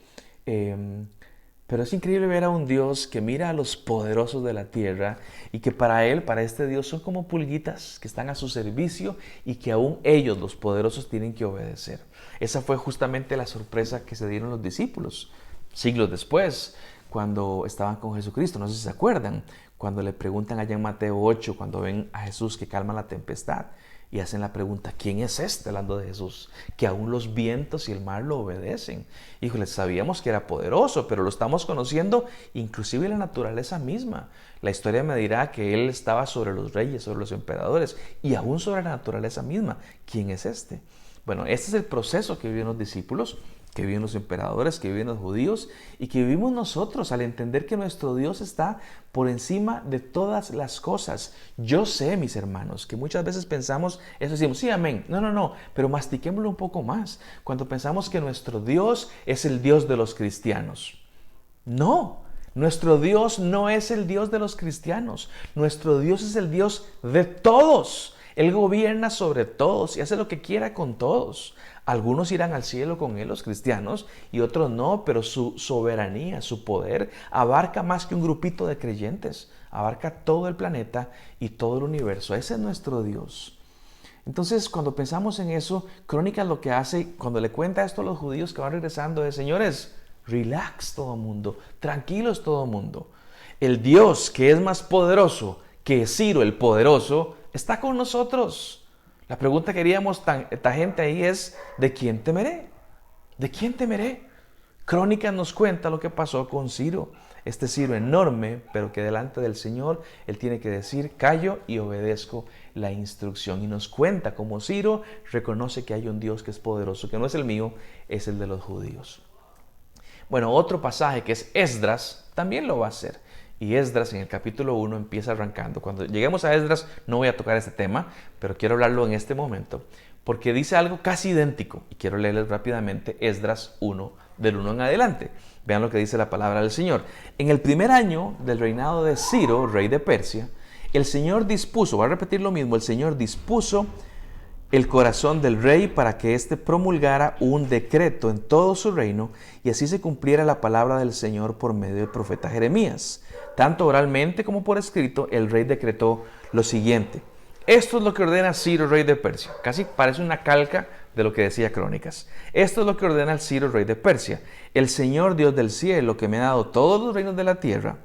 Pero es increíble ver a un Dios que mira a los poderosos de la tierra y que para él, para este Dios, son como pulguitas que están a su servicio y que aún ellos, los poderosos, tienen que obedecer. Esa fue justamente la sorpresa que se dieron los discípulos siglos después, cuando estaban con Jesucristo. No sé si se acuerdan, cuando le preguntan allá en Mateo 8, cuando ven a Jesús que calma la tempestad y hacen la pregunta, ¿quién es este? Hablando de Jesús, que aún los vientos y el mar lo obedecen. Híjole, sabíamos que era poderoso, pero lo estamos conociendo inclusive la naturaleza misma. La historia me dirá que él estaba sobre los reyes, sobre los emperadores y aún sobre la naturaleza misma. ¿Quién es este? Bueno, este es el proceso que viven los discípulos, que viven los emperadores, que viven los judíos y que vivimos nosotros al entender que nuestro Dios está por encima de todas las cosas. Yo sé, mis hermanos, que muchas veces pensamos eso, decimos, sí, amén. No, pero mastiquémoslo un poco más. Cuando pensamos que nuestro Dios es el Dios de los cristianos. No, nuestro Dios no es el Dios de los cristianos. Nuestro Dios es el Dios de todos. Él gobierna sobre todos y hace lo que quiera con todos. Algunos irán al cielo con él, los cristianos, y otros no, pero su soberanía, su poder, abarca más que un grupito de creyentes. Abarca todo el planeta y todo el universo. Ese es nuestro Dios. Entonces, cuando pensamos en eso, Crónicas lo que hace, cuando le cuenta esto a los judíos que van regresando, es, señores, relax todo el mundo, tranquilos todo el mundo. El Dios que es más poderoso que Ciro el poderoso, está con nosotros. La pregunta que haríamos esta gente ahí es, ¿de quién temeré? ¿De quién temeré? Crónicas nos cuenta lo que pasó con Ciro. Este Ciro enorme, pero que delante del Señor, él tiene que decir, callo y obedezco la instrucción. Y nos cuenta cómo Ciro reconoce que hay un Dios que es poderoso, que no es el mío, es el de los judíos. Bueno, otro pasaje que es Esdras, también lo va a hacer. Y Esdras en el capítulo 1 empieza arrancando. Cuando lleguemos a Esdras no voy a tocar este tema, pero quiero hablarlo en este momento, porque dice algo casi idéntico. Y quiero leerles rápidamente Esdras 1, del 1 en adelante. Vean lo que dice la palabra del Señor. En el primer año del reinado de Ciro, rey de Persia, el Señor dispuso, voy a repetir lo mismo, el Señor dispuso el corazón del rey para que éste promulgara un decreto en todo su reino y así se cumpliera la palabra del Señor por medio del profeta Jeremías. Tanto oralmente como por escrito, el rey decretó lo siguiente. Esto es lo que ordena Ciro, rey de Persia. Casi parece una calca de lo que decía Crónicas. Esto es lo que ordena Ciro, rey de Persia. El Señor Dios del cielo, que me ha dado todos los reinos de la tierra,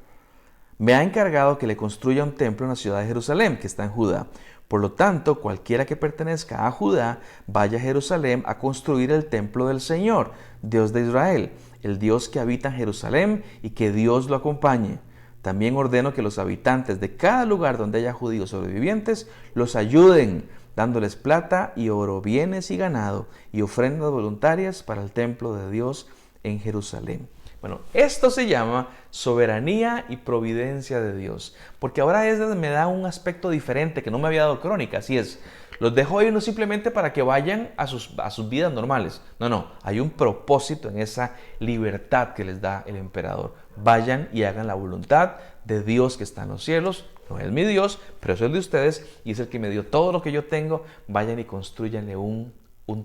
me ha encargado que le construya un templo en la ciudad de Jerusalén, que está en Judá. Por lo tanto, cualquiera que pertenezca a Judá, vaya a Jerusalén a construir el templo del Señor, Dios de Israel, el Dios que habita en Jerusalén, y que Dios lo acompañe. También ordeno que los habitantes de cada lugar donde haya judíos sobrevivientes los ayuden, dándoles plata y oro, bienes y ganado, y ofrendas voluntarias para el templo de Dios en Jerusalén. Bueno, esto se llama soberanía y providencia de Dios, porque ahora me da un aspecto diferente que no me había dado Crónicas, y es, los dejo ir no simplemente para que vayan a sus vidas normales, no, hay un propósito en esa libertad que les da el emperador. Vayan y hagan la voluntad de Dios que está en los cielos. No es mi Dios, pero es el de ustedes y es el que me dio todo lo que yo tengo. Vayan y construyanle un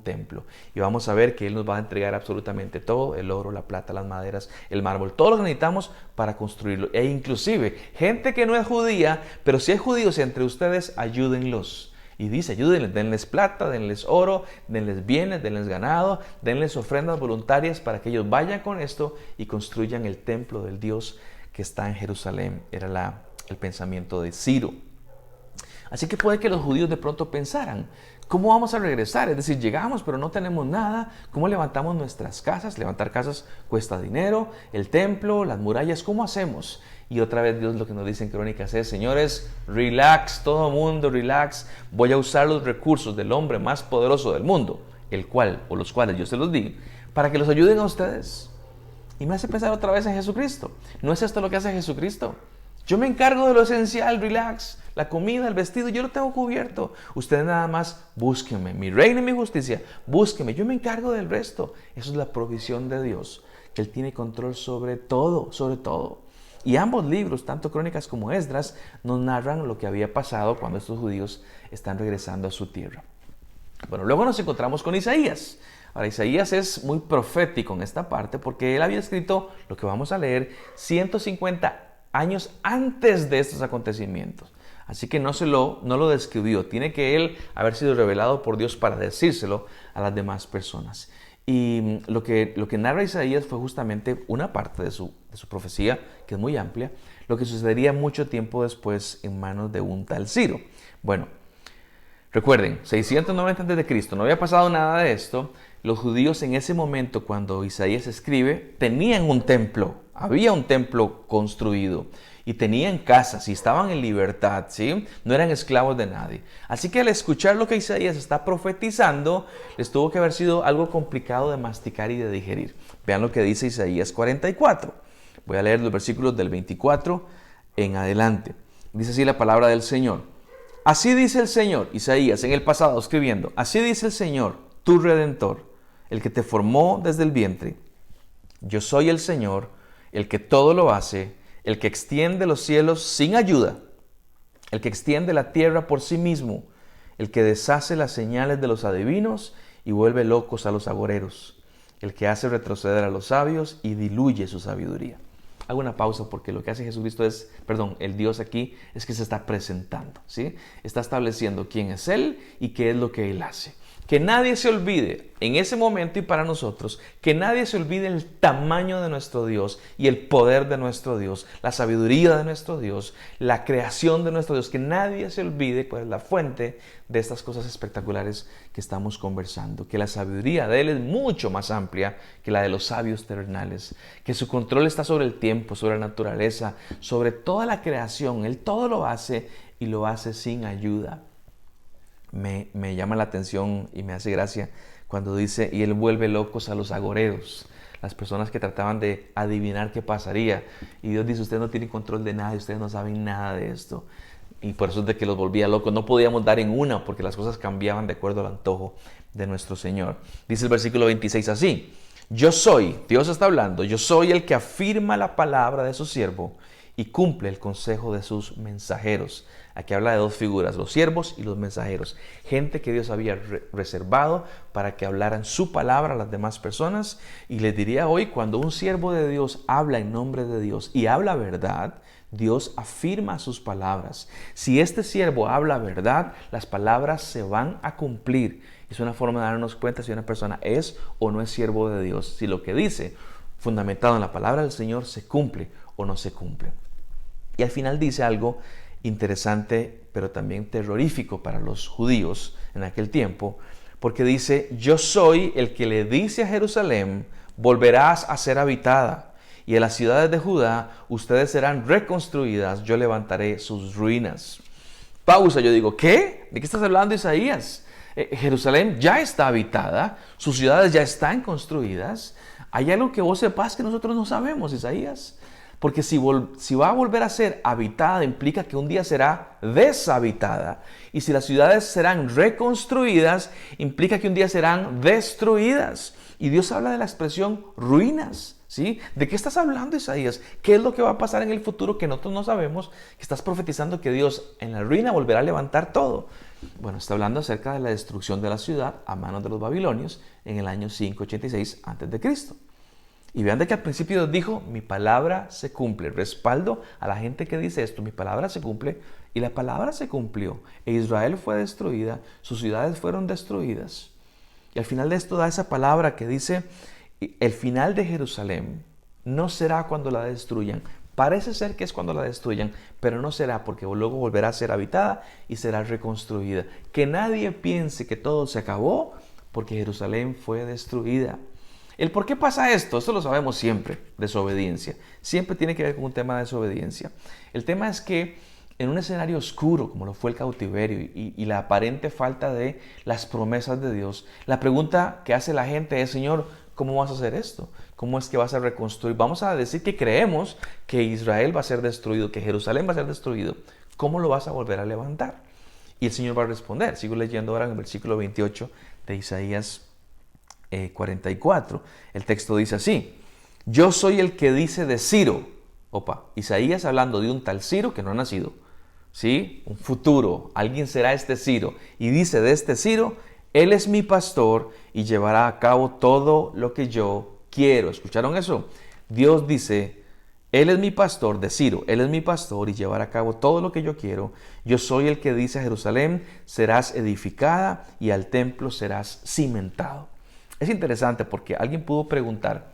templo. Y vamos a ver que Él nos va a entregar absolutamente todo, el oro, la plata, las maderas, el mármol, todo lo que necesitamos para construirlo. E inclusive, gente que no es judía, pero si hay judíos entre ustedes, ayúdenlos. Y dice, ayúdenles, denles plata, denles oro, denles bienes, denles ganado, denles ofrendas voluntarias para que ellos vayan con esto y construyan el templo del Dios que está en Jerusalén. Era el pensamiento de Ciro. Así que puede que los judíos de pronto pensaran, ¿cómo vamos a regresar? Es decir, llegamos pero no tenemos nada. ¿Cómo levantamos nuestras casas? Levantar casas cuesta dinero, el templo, las murallas, ¿cómo hacemos? Y otra vez Dios lo que nos dice en Crónicas es, señores, relax, todo mundo relax, voy a usar los recursos del hombre más poderoso del mundo, los cuales yo se los di, para que los ayuden a ustedes. Y me hace pensar otra vez en Jesucristo. ¿No es esto lo que hace Jesucristo? Yo me encargo de lo esencial, relax, la comida, el vestido, yo lo tengo cubierto. Ustedes nada más búsquenme, mi reino y mi justicia, búsquenme, yo me encargo del resto. Eso es la provisión de Dios, que Él tiene control sobre todo, sobre todo. Y ambos libros, tanto Crónicas como Esdras, nos narran lo que había pasado cuando estos judíos están regresando a su tierra. Bueno, luego nos encontramos con Isaías. Ahora, Isaías es muy profético en esta parte porque él había escrito lo que vamos a leer 150 años antes de estos acontecimientos. Así que no lo describió. Tiene que él haber sido revelado por Dios para decírselo a las demás personas. Y lo que narra Isaías fue justamente una parte de su profecía, que es muy amplia, lo que sucedería mucho tiempo después en manos de un tal Ciro. Bueno, recuerden, 690 a.C., no había pasado nada de esto. Los judíos en ese momento, cuando Isaías escribe, tenían un templo, había un templo construido. Y tenían casas y estaban en libertad, ¿sí? No eran esclavos de nadie. Así que al escuchar lo que Isaías está profetizando, les tuvo que haber sido algo complicado de masticar y de digerir. Vean lo que dice Isaías 44. Voy a leer los versículos del 24 en adelante. Dice así la palabra del Señor. Así dice el Señor, Isaías en el pasado escribiendo, así dice el Señor, tu Redentor, el que te formó desde el vientre. Yo soy el Señor, el que todo lo hace, el que extiende los cielos sin ayuda, el que extiende la tierra por sí mismo, el que deshace las señales de los adivinos y vuelve locos a los agoreros, el que hace retroceder a los sabios y diluye su sabiduría. Hago una pausa porque lo que hace Jesucristo el Dios aquí es que se está presentando, ¿sí? Está estableciendo quién es Él y qué es lo que Él hace. Que nadie se olvide en ese momento y para nosotros, que nadie se olvide el tamaño de nuestro Dios y el poder de nuestro Dios, la sabiduría de nuestro Dios, la creación de nuestro Dios. Que nadie se olvide cuál es la fuente de estas cosas espectaculares que estamos conversando. Que la sabiduría de Él es mucho más amplia que la de los sabios terrenales. Que su control está sobre el tiempo, sobre la naturaleza, sobre toda la creación. Él todo lo hace y lo hace sin ayuda. Me llama la atención y me hace gracia cuando dice, y Él vuelve locos a los agoreros, las personas que trataban de adivinar qué pasaría. Y Dios dice, ustedes no tienen control de nada y ustedes no saben nada de esto. Y por eso es de que los volvía locos. No podíamos dar en una porque las cosas cambiaban de acuerdo al antojo de nuestro Señor. Dice el versículo 26 así, yo soy, Dios está hablando, yo soy el que afirma la palabra de su siervo y cumple el consejo de sus mensajeros. Aquí habla de dos figuras, los siervos y los mensajeros. Gente que Dios había reservado para que hablaran su palabra a las demás personas. Y les diría hoy, cuando un siervo de Dios habla en nombre de Dios y habla verdad, Dios afirma sus palabras. Si este siervo habla verdad, las palabras se van a cumplir. Es una forma de darnos cuenta si una persona es o no es siervo de Dios. Si lo que dice, fundamentado en la palabra del Señor, se cumple o no se cumple. Y al final dice algo interesante, pero también terrorífico para los judíos en aquel tiempo, porque dice, yo soy el que le dice a Jerusalén, volverás a ser habitada, y en las ciudades de Judá ustedes serán reconstruidas, yo levantaré sus ruinas. Pausa, yo digo, ¿qué? ¿De qué estás hablando, Isaías? Jerusalén ya está habitada, sus ciudades ya están construidas. Hay algo que vos sepas que nosotros no sabemos, Isaías. Porque si va a volver a ser habitada, implica que un día será deshabitada. Y si las ciudades serán reconstruidas, implica que un día serán destruidas. Y Dios habla de la expresión ruinas, ¿sí? ¿De qué estás hablando, Isaías? ¿Qué es lo que va a pasar en el futuro que nosotros no sabemos? Que estás profetizando que Dios en la ruina volverá a levantar todo. Bueno, está hablando acerca de la destrucción de la ciudad a manos de los babilonios en el año 586 a.C. Y vean de que al principio Dios dijo, mi palabra se cumple. Respaldo a la gente que dice esto, mi palabra se cumple. Y la palabra se cumplió. E Israel fue destruida, sus ciudades fueron destruidas. Y al final de esto da esa palabra que dice, el final de Jerusalén no será cuando la destruyan. Parece ser que es cuando la destruyan, pero no será, porque luego volverá a ser habitada y será reconstruida. Que nadie piense que todo se acabó, porque Jerusalén fue destruida. ¿El por qué pasa esto? Esto lo sabemos siempre, desobediencia. Siempre tiene que ver con un tema de desobediencia. El tema es que en un escenario oscuro, como lo fue el cautiverio y la aparente falta de las promesas de Dios, la pregunta que hace la gente es, Señor, ¿cómo vas a hacer esto? ¿Cómo es que vas a reconstruir? Vamos a decir que creemos que Israel va a ser destruido, que Jerusalén va a ser destruido. ¿Cómo lo vas a volver a levantar? Y el Señor va a responder. Sigo leyendo ahora en el versículo 28 de Isaías 44. El texto dice así, yo soy el que dice de Ciro. Isaías hablando de un tal Ciro que no ha nacido, ¿sí? Un futuro, alguien será este Ciro. Y dice de este Ciro, él es mi pastor y llevará a cabo todo lo que yo quiero. ¿Escucharon eso? Dios dice, él es mi pastor, de Ciro, él es mi pastor y llevará a cabo todo lo que yo quiero. Yo soy el que dice a Jerusalén, serás edificada y al templo serás cimentado. Es interesante porque alguien pudo preguntar,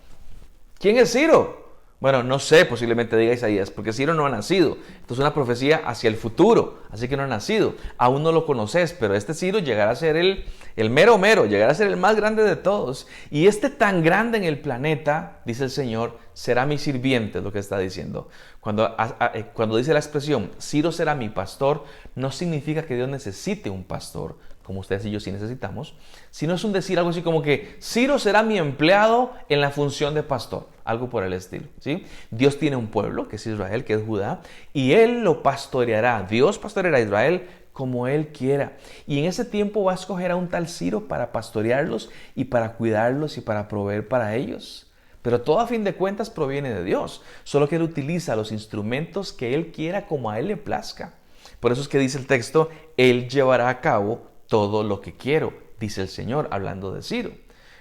¿quién es Ciro? Bueno, no sé, posiblemente diga Isaías, porque Ciro no ha nacido. Esto es una profecía hacia el futuro, así que no ha nacido. Aún no lo conoces, pero este Ciro llegará a ser el mero mero, llegará a ser el más grande de todos. Y este tan grande en el planeta, dice el Señor, será mi sirviente, es lo que está diciendo. Cuando dice la expresión, Ciro será mi pastor, no significa que Dios necesite un pastor, como ustedes y yo sí necesitamos, sino es un decir algo así como que Ciro será mi empleado en la función de pastor, algo por el estilo, ¿sí? Dios tiene un pueblo, que es Israel, que es Judá, y Él lo pastoreará. Dios pastoreará a Israel como Él quiera. Y en ese tiempo va a escoger a un tal Ciro para pastorearlos y para cuidarlos y para proveer para ellos. Pero todo a fin de cuentas proviene de Dios, solo que Él utiliza los instrumentos que Él quiera como a Él le plazca. Por eso es que dice el texto, Él llevará a cabo todo lo que quiero, dice el Señor, hablando de Ciro.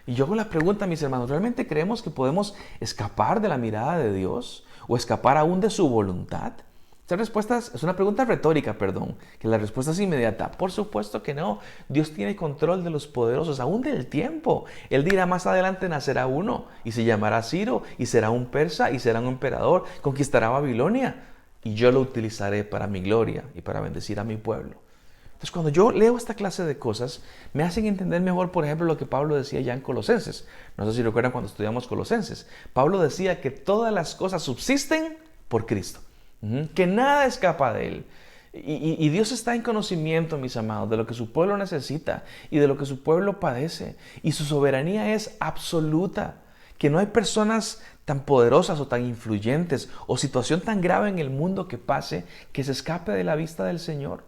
Y yo hago la pregunta, mis hermanos, ¿realmente creemos que podemos escapar de la mirada de Dios o escapar aún de su voluntad? Esta respuesta es una pregunta retórica, perdón, que la respuesta es inmediata. Por supuesto que no. Dios tiene control de los poderosos, aún del tiempo. Él dirá más adelante nacerá uno y se llamará Ciro y será un persa y será un emperador, conquistará Babilonia y yo lo utilizaré para mi gloria y para bendecir a mi pueblo. Entonces, cuando yo leo esta clase de cosas, me hacen entender mejor, por ejemplo, lo que Pablo decía ya en Colosenses. No sé si recuerdan cuando estudiamos Colosenses. Pablo decía que todas las cosas subsisten por Cristo. Que nada escapa de Él. Y Dios está en conocimiento, mis amados, de lo que su pueblo necesita y de lo que su pueblo padece. Y su soberanía es absoluta. Que no hay personas tan poderosas o tan influyentes o situación tan grave en el mundo que pase que se escape de la vista del Señor.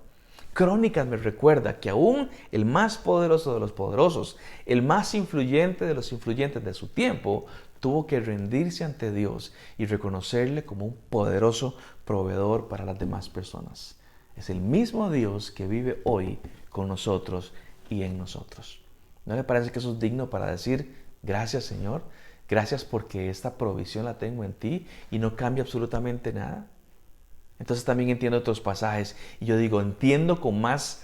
Crónicas me recuerda que aún el más poderoso de los poderosos, el más influyente de los influyentes de su tiempo, tuvo que rendirse ante Dios y reconocerle como un poderoso proveedor para las demás personas. Es el mismo Dios que vive hoy con nosotros y en nosotros. ¿No le parece que eso es digno para decir, gracias Señor, gracias porque esta provisión la tengo en ti y no cambia absolutamente nada? Entonces también entiendo otros pasajes y yo digo, entiendo con más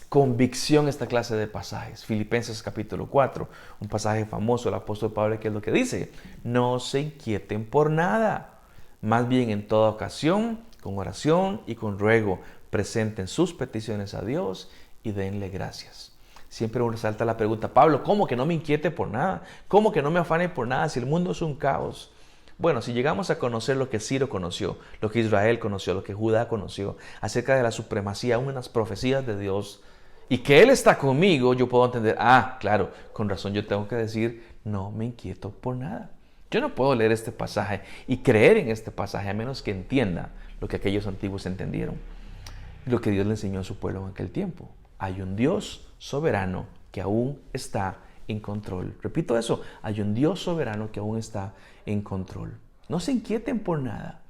convicción esta clase de pasajes. Filipenses capítulo 4, un pasaje famoso del apóstol Pablo, que es lo que dice: no se inquieten por nada, más bien en toda ocasión, con oración y con ruego, presenten sus peticiones a Dios y denle gracias. Siempre uno resalta la pregunta, Pablo, ¿cómo que no me inquiete por nada? ¿Cómo que no me afane por nada si el mundo es un caos? Bueno, si llegamos a conocer lo que Ciro conoció, lo que Israel conoció, lo que Judá conoció, acerca de la supremacía, unas profecías de Dios, y que Él está conmigo, yo puedo entender, claro, con razón yo tengo que decir, no me inquieto por nada. Yo no puedo leer este pasaje y creer en este pasaje a menos que entienda lo que aquellos antiguos entendieron, lo que Dios le enseñó a su pueblo en aquel tiempo. Hay un Dios soberano que aún está en control. Repito eso, hay un Dios soberano que aún está en control. No se inquieten por nada.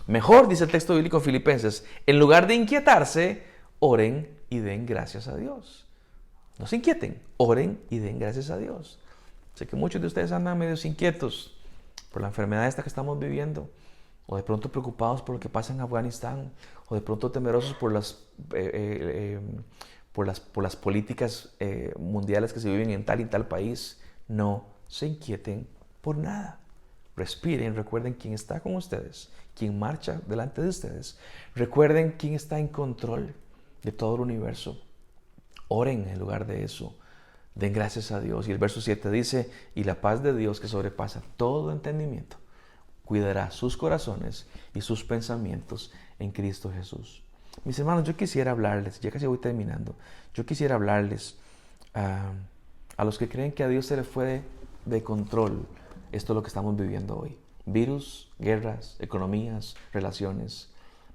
Mejor, dice el texto bíblico en Filipenses, en lugar de inquietarse, oren y den gracias a Dios. No se inquieten, oren y den gracias a Dios. Sé que muchos de ustedes andan medios inquietos por la enfermedad esta que estamos viviendo, o de pronto preocupados por lo que pasa en Afganistán, o de pronto temerosos por las políticas mundiales que se viven en tal y tal país. No se inquieten por nada. Respiren, recuerden quién está con ustedes, quién marcha delante de ustedes. Recuerden quién está en control de todo el universo. Oren en lugar de eso. Den gracias a Dios. Y el verso 7 dice, y la paz de Dios que sobrepasa todo entendimiento, cuidará sus corazones y sus pensamientos en Cristo Jesús. Mis hermanos, yo quisiera hablarles, ya casi voy terminando, yo quisiera hablarles a los que creen que a Dios se le fue de control esto es lo que estamos viviendo hoy. Virus, guerras, economías, relaciones.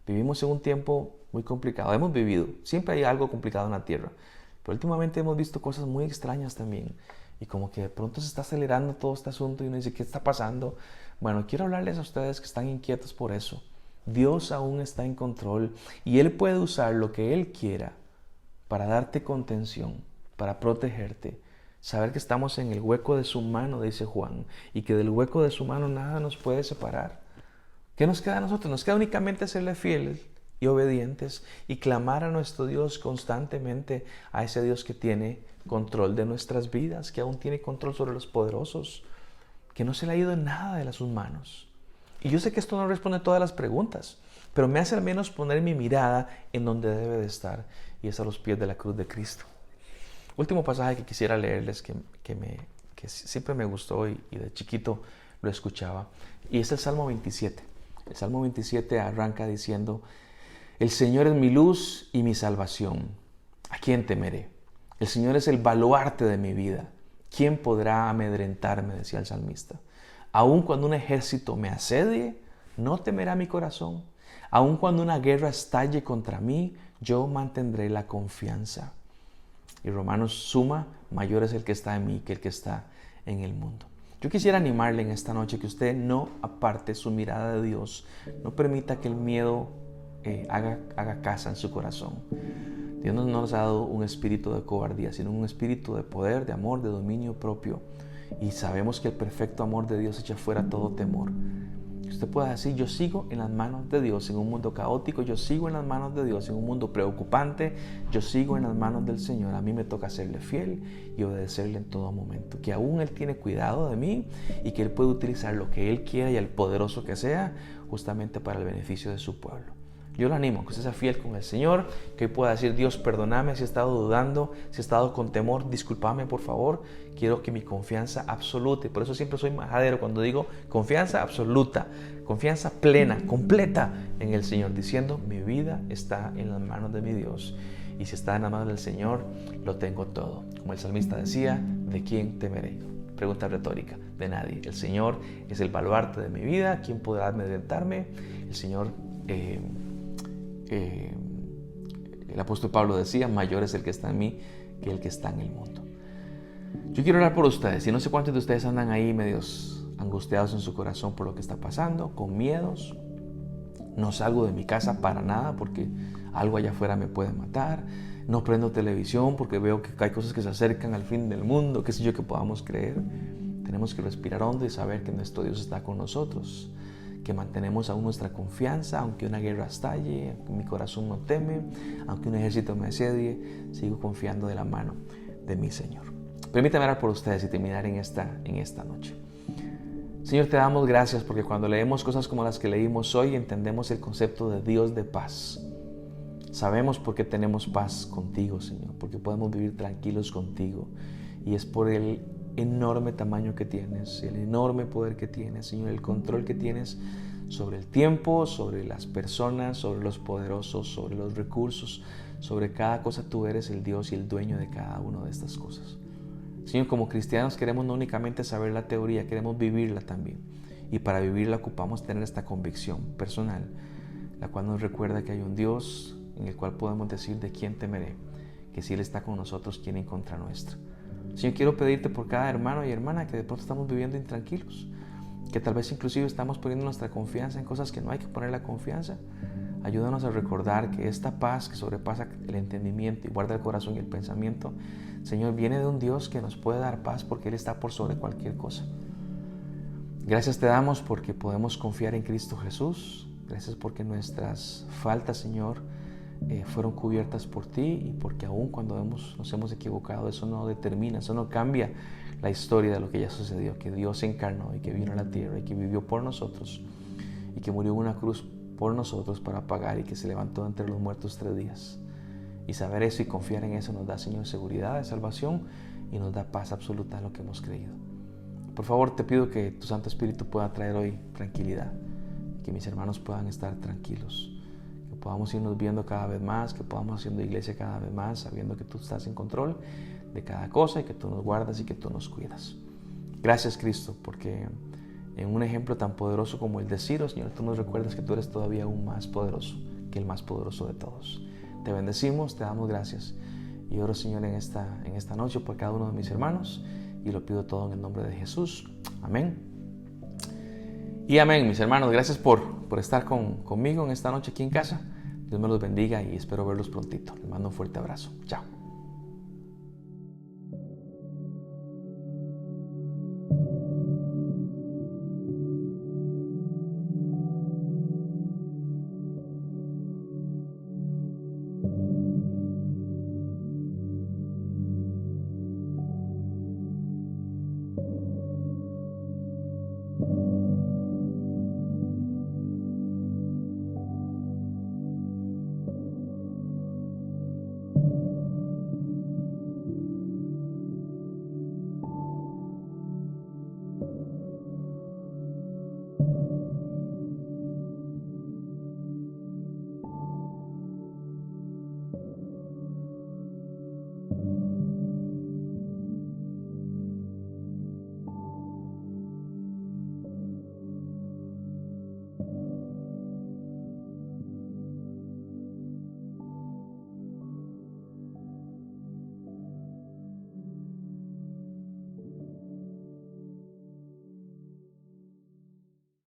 Vivimos en un tiempo muy complicado. Hemos vivido, siempre hay algo complicado en la tierra, pero últimamente hemos visto cosas muy extrañas también. Y como que de pronto se está acelerando todo este asunto y uno dice, ¿qué está pasando? Bueno, quiero hablarles a ustedes que están inquietos por eso. Dios aún está en control y Él puede usar lo que Él quiera para darte contención, para protegerte. Saber que estamos en el hueco de su mano, dice Juan, y que del hueco de su mano nada nos puede separar. ¿Qué nos queda a nosotros? Nos queda únicamente serle fieles y obedientes y clamar a nuestro Dios constantemente, a ese Dios que tiene control de nuestras vidas, que aún tiene control sobre los poderosos, que no se le ha ido nada de sus manos. Y yo sé que esto no responde a todas las preguntas, pero me hace al menos poner mi mirada en donde debe de estar, y es a los pies de la cruz de Cristo. Último pasaje que quisiera leerles, que siempre me gustó y de chiquito lo escuchaba, y es el Salmo 27. El Salmo 27 arranca diciendo, el Señor es mi luz y mi salvación. ¿A quién temeré? El Señor es el baluarte de mi vida. ¿Quién podrá amedrentarme?, decía el salmista. Aun cuando un ejército me asedie, no temerá mi corazón. Aun cuando una guerra estalle contra mí, yo mantendré la confianza. Y Romanos suma, mayor es el que está en mí que el que está en el mundo. Yo quisiera animarle en esta noche que usted no aparte su mirada de Dios, no permita que el miedo haga casa en su corazón. Dios no nos ha dado un espíritu de cobardía, sino un espíritu de poder, de amor, de dominio propio. Y sabemos que el perfecto amor de Dios echa fuera todo temor. Que usted pueda decir, yo sigo en las manos de Dios en un mundo caótico, yo sigo en las manos de Dios en un mundo preocupante, yo sigo en las manos del Señor. A mí me toca serle fiel y obedecerle en todo momento. Que aún Él tiene cuidado de mí y que Él puede utilizar lo que Él quiera y el poderoso que sea justamente para el beneficio de su pueblo. Yo lo animo, que usted sea fiel con el Señor, que hoy pueda decir, Dios, perdóname si he estado dudando, si he estado con temor, discúlpame por favor. Quiero que mi confianza absoluta, y por eso siempre soy majadero cuando digo confianza absoluta, confianza plena, completa en el Señor, diciendo, mi vida está en las manos de mi Dios. Y si está en las manos del Señor, lo tengo todo. Como el salmista decía, ¿de quién temeré? Pregunta retórica, de nadie. El Señor es el baluarte de mi vida, ¿quién podrá amedrentarme? El Señor... el apóstol Pablo decía, mayor es el que está en mí que el que está en el mundo. Yo quiero orar por ustedes y no sé cuántos de ustedes andan ahí medios angustiados en su corazón por lo que está pasando, con miedos. No salgo de mi casa para nada porque algo allá afuera me puede matar. No prendo televisión porque veo que hay cosas que se acercan al fin del mundo, qué sé yo, que podamos creer. Tenemos que respirar hondo y saber que nuestro Dios está con nosotros, que mantenemos aún nuestra confianza, aunque una guerra estalle, aunque mi corazón no teme, aunque un ejército me asedie, sigo confiando de la mano de mi Señor. Permítame orar por ustedes y terminar en esta noche. Señor, te damos gracias porque cuando leemos cosas como las que leímos hoy, entendemos el concepto de Dios de paz. Sabemos por qué tenemos paz contigo, Señor, porque podemos vivir tranquilos contigo. Y es por el enorme tamaño que tienes, el enorme poder que tienes, Señor, el control que tienes sobre el tiempo, sobre las personas, sobre los poderosos, sobre los recursos, sobre cada cosa. Tú eres el Dios y el dueño de cada una de estas cosas. Señor, como cristianos queremos no únicamente saber la teoría, queremos vivirla también. Y para vivirla ocupamos tener esta convicción personal, la cual nos recuerda que hay un Dios en el cual podemos decir de quién temeré, que si Él está con nosotros, ¿quién en contra nuestra? Señor, quiero pedirte por cada hermano y hermana que de pronto estamos viviendo intranquilos, que tal vez inclusive estamos poniendo nuestra confianza en cosas que no hay que poner la confianza. Ayúdanos a recordar que esta paz que sobrepasa el entendimiento y guarda el corazón y el pensamiento, Señor, viene de un Dios que nos puede dar paz porque Él está por sobre cualquier cosa. Gracias te damos porque podemos confiar en Cristo Jesús. Gracias porque nuestras faltas, Señor, fueron cubiertas por ti, y porque aún cuando nos hemos equivocado, eso no determina, eso no cambia la historia de lo que ya sucedió, que Dios se encarnó y que vino a la tierra y que vivió por nosotros y que murió en una cruz por nosotros para pagar y que se levantó entre los muertos 3 días. Y saber eso y confiar en eso nos da, Señor, seguridad de salvación y nos da paz absoluta en lo que hemos creído. Por favor, te pido que tu Santo Espíritu pueda traer hoy tranquilidad, que mis hermanos puedan estar tranquilos, que podamos irnos viendo cada vez más, que podamos haciendo iglesia cada vez más, sabiendo que tú estás en control de cada cosa y que tú nos guardas y que tú nos cuidas. Gracias, Cristo, porque en un ejemplo tan poderoso como el de Ciro, Señor, tú nos recuerdas que tú eres todavía aún más poderoso que el más poderoso de todos. Te bendecimos, te damos gracias y oro, Señor, en esta noche por cada uno de mis hermanos, y lo pido todo en el nombre de Jesús. Amén. Y amén, mis hermanos. Gracias por estar conmigo en esta noche aquí en casa. Dios me los bendiga y espero verlos prontito. Les mando un fuerte abrazo. Chao.